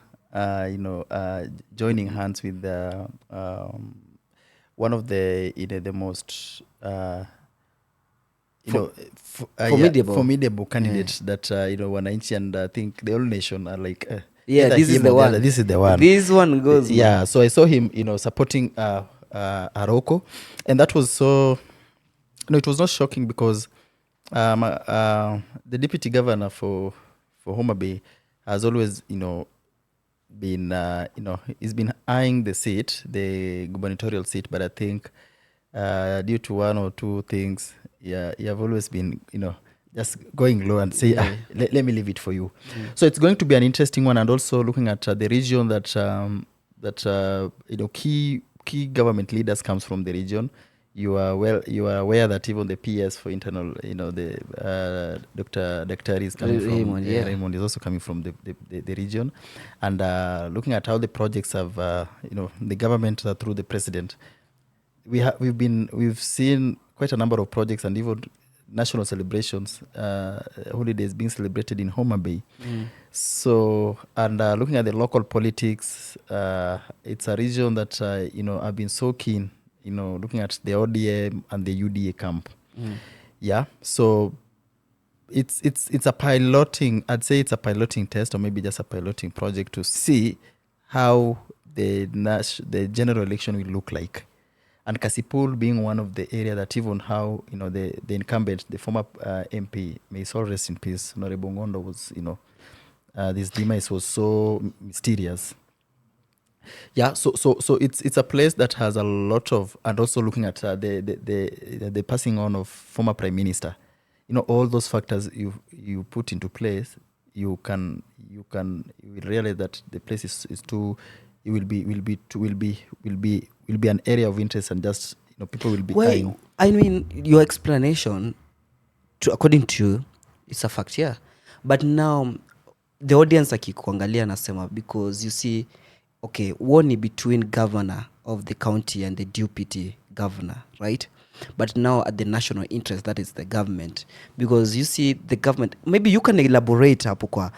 [SPEAKER 2] joining hands with one of the most formidable candidates that Wananchi and I think the whole nation are like.
[SPEAKER 1] This is the one.
[SPEAKER 2] This is the one.
[SPEAKER 1] This one goes.
[SPEAKER 2] Yeah. So I saw him, supporting Arego, and that was so. No, it was not shocking because the deputy governor for Homa Bay has always, been, he's been eyeing the seat, the gubernatorial seat, but I think due to one or two things, you have always been, just going low and say, let me leave it for you. So it's going to be an interesting one, and also looking at the region that key government leaders comes from the region. You are aware that even the PS for internal, the Dr. is coming from Raymond is also coming from the region, and looking at how the projects have, the government through the president, we've seen quite a number of projects and even national celebrations, holidays being celebrated in Homa Bay. So, and looking at the local politics, it's a region that I've been so keen. Looking at the ODM and the UDA camp. Yeah. So it's a piloting, I'd say it's a piloting test, or maybe just a piloting project to see how the general election will look like. And Kasipul being one of the area that even how, the incumbent, the former MP, may his soul rest in peace, Honorable Ngondo was, this demise was so mysterious. Yeah, so it's a place that has a lot of, and also looking at the passing on of former prime minister, all those factors you put into place, you will realize that the place is too, it will be an area of interest, and just people will be eyeing.
[SPEAKER 1] I mean, your explanation, according to you, it's a fact, yeah. But now the audience akikuangalia nasema, because you see, okay, one between governor of the county and the deputy governor, right? But now at the national interest, that is the government. Because you see the government, maybe you can elaborate hapo kwa,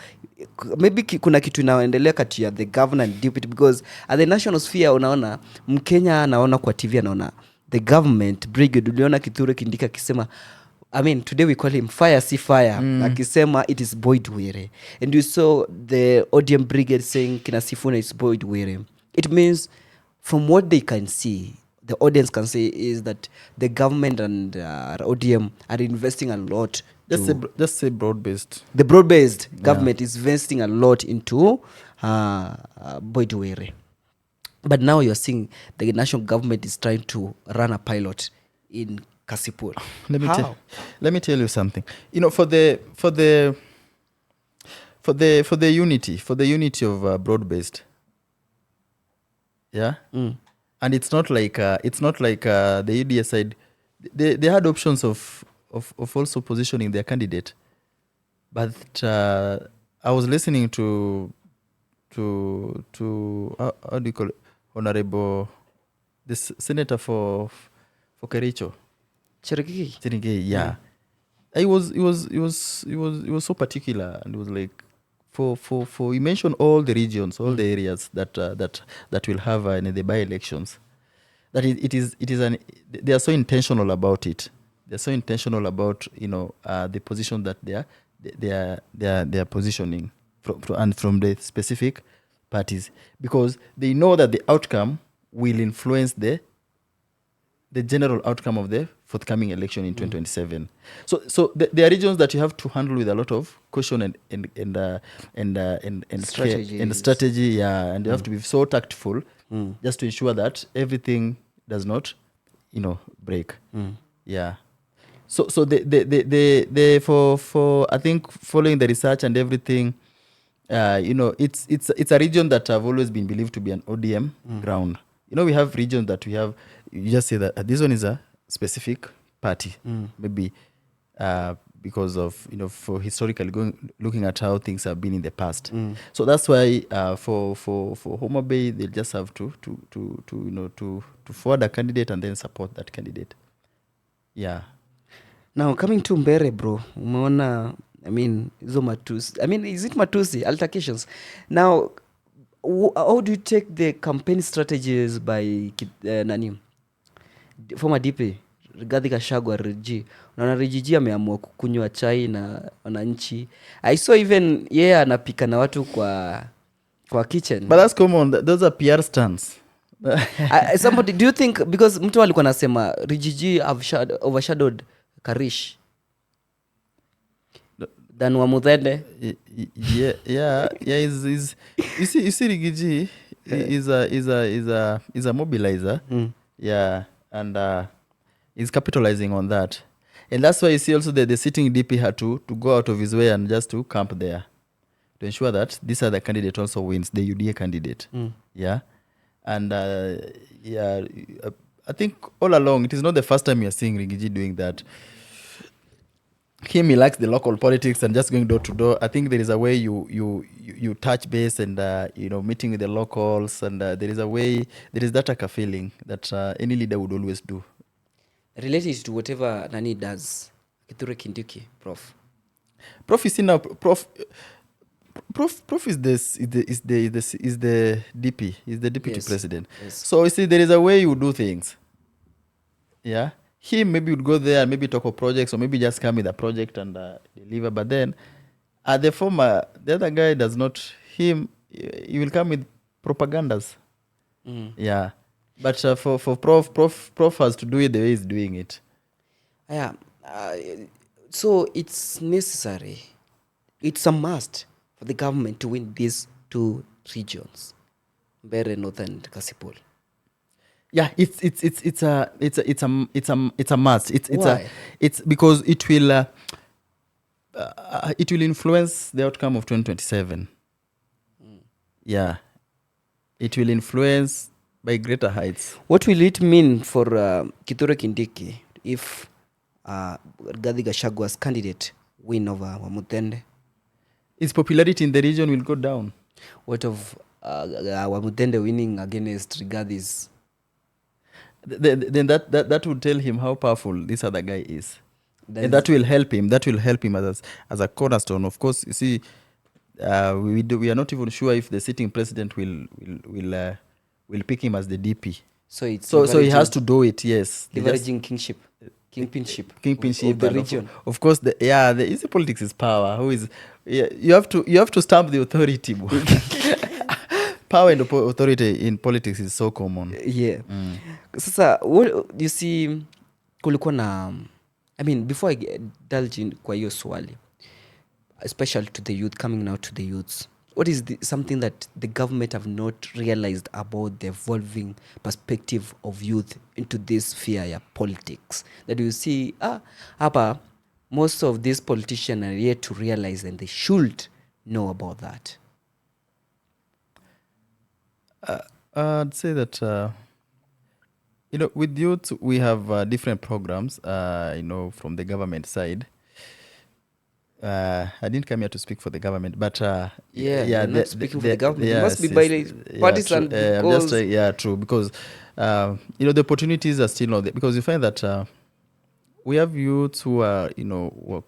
[SPEAKER 1] maybe kuna kitu inaendelea kati ya the governor and deputy, because at the national sphere unaona, Mkenya anaona kwa TV anaona the government brigade, uliona Kithure Kindiki akisema, I mean, today we call him fire see fire. Akisema it is Boyd Were. And you saw the ODM brigade saying Kina Sifuna is Boyd Were. It means from what they can see, the audience can say is that the government and ODM are investing a lot.
[SPEAKER 2] Just say broad-based.
[SPEAKER 1] The broad-based government is investing a lot into Boyd Were. But now you're seeing the national government is trying to run a pilot in Kasipul.
[SPEAKER 2] Let me tell you something. For the unity of broad-based. Yeah. And it's not like the UDA side. They had options of also positioning their candidate, but I was listening to how do you call it, Honorable, this senator for Kericho. Cherigei, yeah. He was so particular, and it was like for he mentioned all the regions, all the areas that will have the by-elections. That they are so intentional about it. They're so intentional about the position that they are positioning from the specific parties, because they know that the outcome will influence the general outcome of the forthcoming election in 2027. So there are regions that you have to handle with a lot of caution and strategy, yeah, and you have to be so tactful just to ensure that everything does not, break. Yeah. So the for I think following the research and everything, it's a region that have always been believed to be an ODM ground. We have regions that we have. You just say that this one is a specific party, maybe because of for historically looking at how things have been in the past. So that's why for Homa Bay, they just have to forward a candidate and then support that candidate. Yeah.
[SPEAKER 1] Now coming to Mbere, bro, umeona I mean, hizo matusi. I mean, is it matusi? Altercations. Now, how do you take the campaign strategies by nani? Former DP Rigathi Gachagua Rigi. Unaona Rigi ameamua kukunywa chai na wananchi. I saw even anapika na watu kwa kitchen.
[SPEAKER 2] But that's common. Those are PR stunts.
[SPEAKER 1] Somebody, do you think, because mtu alikuwa anasema Rigi overshadowed Karish than Wamuthende?
[SPEAKER 2] Yeah. You see Rigiji is a mobilizer. Yeah, and he's capitalizing on that. And that's why you see also the sitting DP had to go out of his way and just to camp there to ensure that this other candidate also wins, the UDA candidate. Yeah. And I think all along, it is not the first time you're seeing Rigiji doing that. He likes the local politics and just going door to door. I think there is a way you touch base and meeting with the locals, and there is that a feeling that any leader would always do.
[SPEAKER 1] Related to whatever Nani does, Kithure Kindiki, Prof.
[SPEAKER 2] Prof is in a Prof is the DP, is the deputy president.
[SPEAKER 1] Yes.
[SPEAKER 2] So you see, there is a way you do things. Yeah. He maybe would go there and maybe talk of projects, or maybe just come with a project and deliver. But then, the other guy does not. He will come with propagandas. Yeah. But for Prof has to do it the way he's doing it.
[SPEAKER 1] Yeah. So it's necessary. It's a must for the government to win these two regions, Mbere North and Kasipul.
[SPEAKER 2] Yeah, it's a must.
[SPEAKER 1] Why?
[SPEAKER 2] It's because it will influence the outcome of 2027. Yeah, it will influence by greater heights.
[SPEAKER 1] What will it mean for Kithure Kindiki if Rigathi Gachagua's candidate win over Wamuthende?
[SPEAKER 2] His popularity in the region will go down.
[SPEAKER 1] What of Wamuthende winning against Rigathi's?
[SPEAKER 2] Then that would tell him how powerful this other guy is. And that will help him. That will help him as a cornerstone. Of course, you see, we are not even sure if the sitting president will pick him as the DP. So he has to do it. Yes,
[SPEAKER 1] leveraging kingpinship of the region.
[SPEAKER 2] Of course, the easy politics is power. You have to stamp the authority. Power and authority in politics is so common.
[SPEAKER 1] Yeah. Sasa, you see, kulikuwa na, I mean, before I indulge in kwa hiyo swali, especially to the youth, coming now to the youths, what is something that the government have not realized about the evolving perspective of youth into this sphere ya politics? That you see, hapa, most of these politicians are yet to realize, and they should know about that.
[SPEAKER 2] I'd say that, with youth, we have different programs, from the government side. I didn't come here to speak for the government, but
[SPEAKER 1] not speaking for the government. It must be by partisan.
[SPEAKER 2] True, because the opportunities are still not there. Because you find that we have youths who are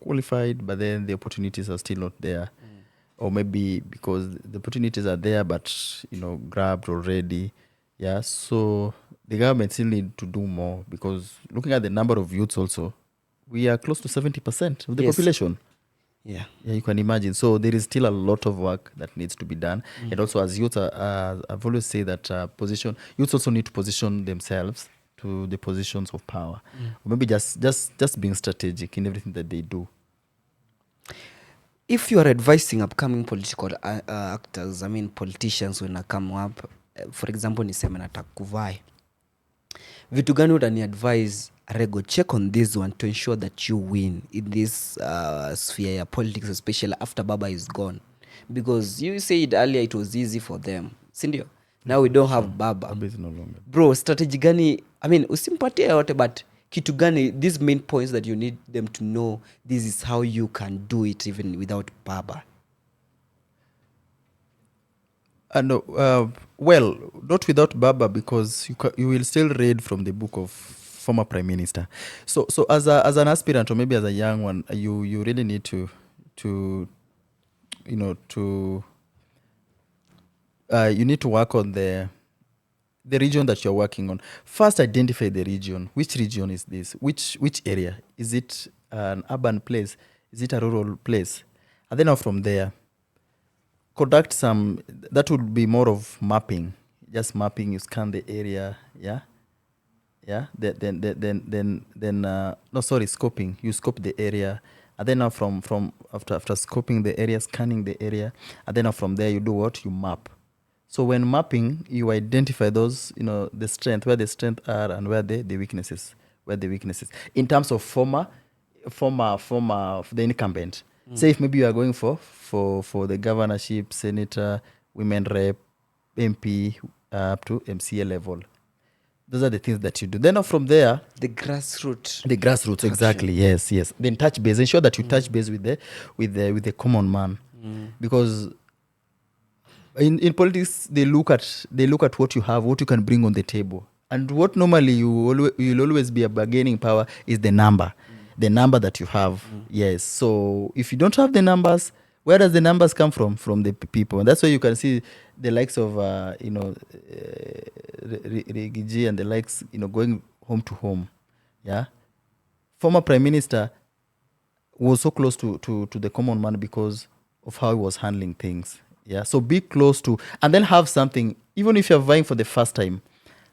[SPEAKER 2] qualified, but then the opportunities are still not there. Or maybe because the opportunities are there, but grabbed already. Yeah, so the government still need to do more, because looking at the number of youths also, we are close to 70% of the population.
[SPEAKER 1] Yeah,
[SPEAKER 2] you can imagine. So there is still a lot of work that needs to be done. And also, as youth, I've always said that youths also need to position themselves to the positions of power. Or maybe just being strategic in everything that they do.
[SPEAKER 1] If you are advising upcoming political actors, I mean politicians, when I come up, for example, niseme nataka kuvai, vitu gani utani advise Arego, check on this one to ensure that you win in this sphere of politics, especially after Baba is gone? Because you said earlier it was easy for them, sindio? Now we don't have Baba.
[SPEAKER 2] Baba is no longer.
[SPEAKER 1] Bro, strategy gani, I mean, usimpatie yote, but kitu gani, these main points that you need them to know, this is how you can do it even without Baba.
[SPEAKER 2] No, well, not without Baba, because you will still read from the book of former prime minister. So as an aspirant, or maybe as a young one, you really need to you know, to you need to work on the region that you're working on. First, identify the region. Which region is this? Which area? Is it an urban place? Is it a rural place? And then now from there, conduct some, that would be more of mapping. Just mapping, you scan the area, yeah? Yeah, no, sorry, scoping. You scope the area, and then now from after scoping the area, scanning the area, and then now from there you do what? You map. So when mapping, you identify those, you know, the strength, where the strength are, and where the weaknesses, in terms of former the incumbent. Say if maybe you are going for the governorship, senator, women rep, MP, up to MCA level. Those are the things that you do. Then from there,
[SPEAKER 1] The grassroots.
[SPEAKER 2] exactly. Yes. Then touch base. Ensure that you touch base with the common man, because in politics they look at what you have, what you can bring on the table, and what normally you'll always be a bargaining power is the number that you have. Yes. So if you don't have the numbers, where does the numbers come from? From the people. And that's why you can see the likes of Rigiji and the likes, going home to home. Yeah. Former Prime Minister was so close to the common man because of how he was handling things. Yeah. So be close to, and then have something, even if you're vying for the first time,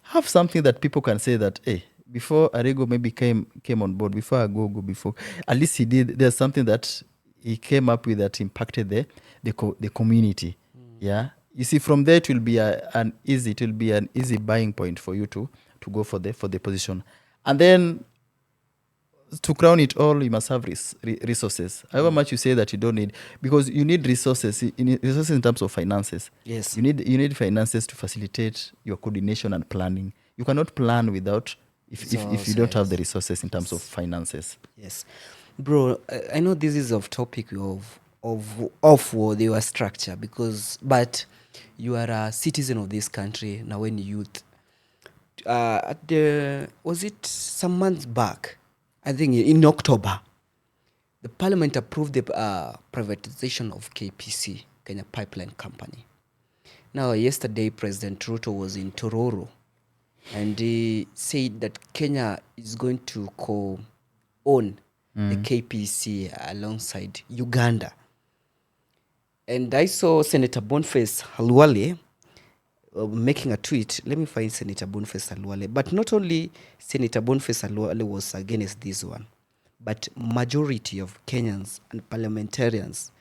[SPEAKER 2] have something that people can say that, hey, before Arego maybe came on board, before AGOGO, before, at least he did, there's something that he came up with that impacted the community. Yeah. You see, from there it will be an easy buying point for you to go for the position. And then to crown it all, you must have resources. However much you say that you don't need, because you need resources. Resources in terms of finances.
[SPEAKER 1] Yes.
[SPEAKER 2] You need finances to facilitate your coordination and planning. You cannot plan without if you don't have the resources in terms of finances.
[SPEAKER 1] Yes, bro. I know this is off topic of your structure, but you are a citizen of this country now. When youth, was it some months back? I think in October, the Parliament approved the privatization of KPC, Kenya Pipeline Company. Now, yesterday, President Ruto was in Tororo, and he said that Kenya is going to co-own the KPC alongside Uganda. And I saw Senator Boniface Halwale making a tweet. Let me find Senator Boniface Halwale. But not only Senator Boniface Halwale was against this one, but majority of Kenyans and parliamentarians,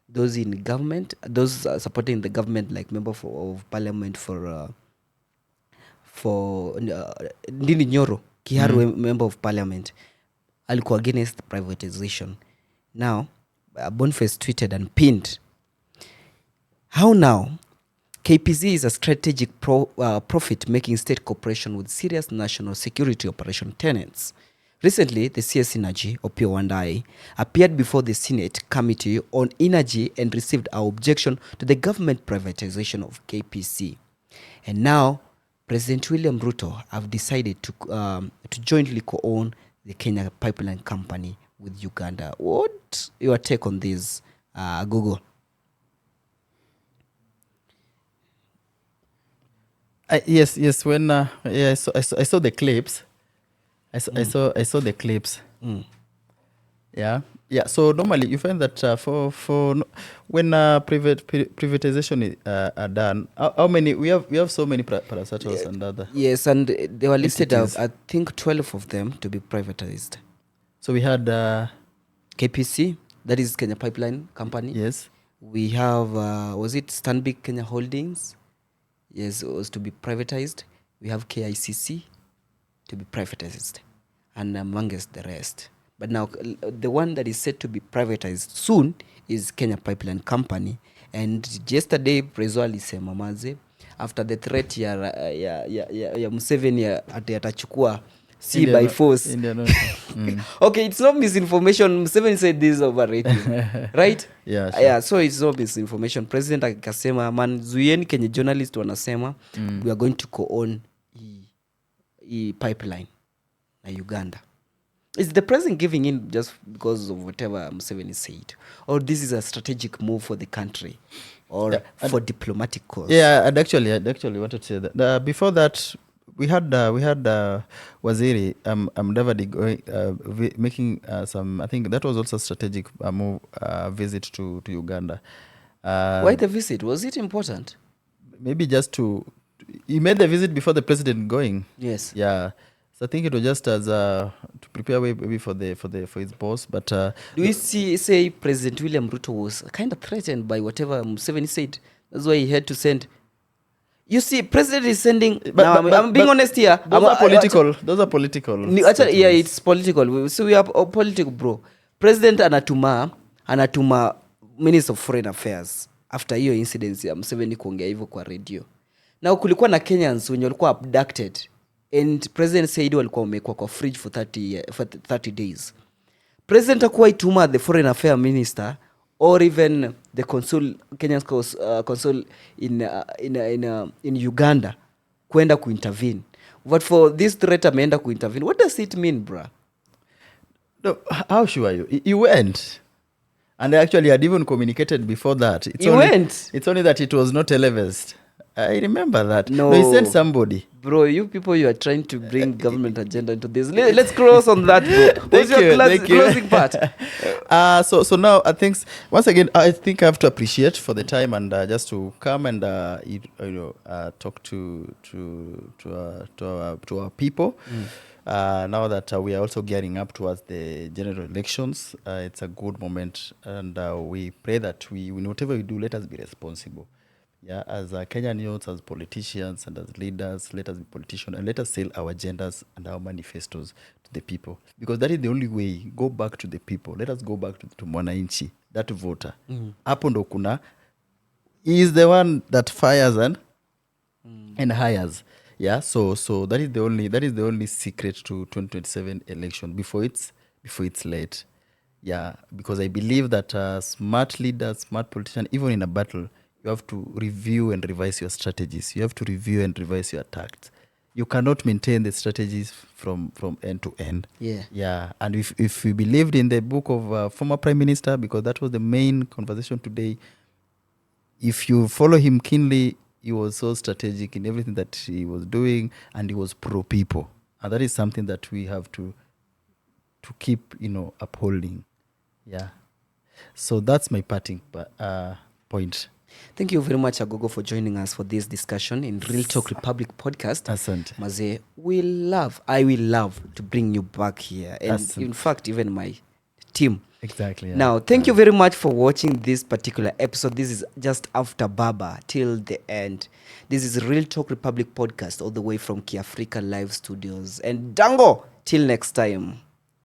[SPEAKER 1] those in government, those supporting the government, like member of parliament for Ndini Nyoro, Kiharu, member of parliament, alikuwa against privatization. Now, Boniface tweeted and pinned, how now? KPC is a strategic profit-making state corporation with serious national security operation tenets. Recently, the CS Energy, Opiyo Wandayi, appeared before the Senate Committee on Energy and received our objection to the government privatization of KPC. And now, President William Ruto have decided to jointly co-own the Kenya Pipeline Company with Uganda. What your take on this, Google?
[SPEAKER 2] Yes. When I saw the clips. I saw the clips. Yeah. So normally you find that for when privatization are done, how many we have so many parastatals and other.
[SPEAKER 1] Yes, and they were listed
[SPEAKER 2] entities.
[SPEAKER 1] I think 12 of them to be privatized.
[SPEAKER 2] So we had
[SPEAKER 1] KPC, that is Kenya Pipeline Company.
[SPEAKER 2] yes.
[SPEAKER 1] We have was it Stanbic Kenya Holdings? Yes, it was to be privatized. We have KICC to be privatized, and amongst the rest. But now the one that is set to be privatized soon is Kenya Pipeline Company. And yesterday Prezo alisema maze, after the threat ya Museveni ati atachukua by force. Okay, it's not misinformation. Museveni said this is overrated. Right?
[SPEAKER 2] Yeah, sure.
[SPEAKER 1] Yeah, so it's not misinformation. President akasema, man, zuieni Kenya journalist wanasema we are going to co-own hii pipeline na Uganda. Is the president giving in just because of whatever Museveni said, or this is a strategic move for the country, or for diplomatic cause?
[SPEAKER 2] Yeah, I'd actually wanted to say that. Before that, we had Waziri Mudavadi going making some. I think that was also a strategic move visit to Uganda.
[SPEAKER 1] Why the visit? Was it important?
[SPEAKER 2] Maybe just to he made the visit before the president going.
[SPEAKER 1] Yes.
[SPEAKER 2] Yeah. So I think it was just as to prepare way maybe for his boss. But
[SPEAKER 1] do we say President William Ruto was kind of threatened by whatever Museveni said? That's why he had to send. You see, president is sending. I'm being honest here.
[SPEAKER 2] Those are political. Those are political.
[SPEAKER 1] Actually, yeah, it's political. So we are political, bro. President anatuma Minister of Foreign Affairs after hiyo incident ya Museveni kuongea hivyo kwa radio. Now kulikuwa na Kenyans wenye walikuwa abducted, and president said walikuwa wamekuwa kwa fridge for 30 days. President akuwa ituma the foreign affairs minister or even the Kenyan consul in Uganda kwenda kuintervene. But for this threat ameenda kuintervene. What does it mean, bruh?
[SPEAKER 2] No, how sure are you? He went. And actually had even communicated before that. It's only that it was not televised. I remember that. No, he sent somebody.
[SPEAKER 1] Bro, you people, you are trying to bring government agenda into this. Let's cross on that, bro. What's your closing part?
[SPEAKER 2] So now I think once again I think I have to appreciate for the time and just to come and talk to our people. Now that we are also gearing up towards the general elections, it's a good moment, and we pray that we whatever we do, let us be responsible. Yeah, as Kenyan youths, as politicians, and as leaders, let us be politicians and let us sell our agendas and our manifestos to the people, because that is the only way. Go back to the people. Let us go back to mwananchi, that voter. Hapo ndo kuna, he is the one that fires and hires. Yeah, so that is the only secret to 2027 election before it's late. Yeah, because I believe that smart leaders, smart politicians, even in a battle, you have to review and revise your strategies. You have to review and revise your tactics. You cannot maintain the strategies from end to end. Yeah. And if we believed in the book of former Prime Minister, because that was the main conversation today, if you follow him keenly, he was so strategic in everything that he was doing, and he was pro-people. And that is something that we have to keep, upholding. Yeah. So that's my parting point.
[SPEAKER 1] Thank you very much, Agogo, for joining us for this discussion in Real Talk Republic podcast.
[SPEAKER 2] Asante.
[SPEAKER 1] Maze, I will love to bring you back here. And in fact, even my team.
[SPEAKER 2] Exactly. Yeah.
[SPEAKER 1] Now, thank you very much for watching this particular episode. This is just after Baba till the end. This is Real Talk Republic podcast all the way from Kiafrika Live Studios. And Dango, till next time.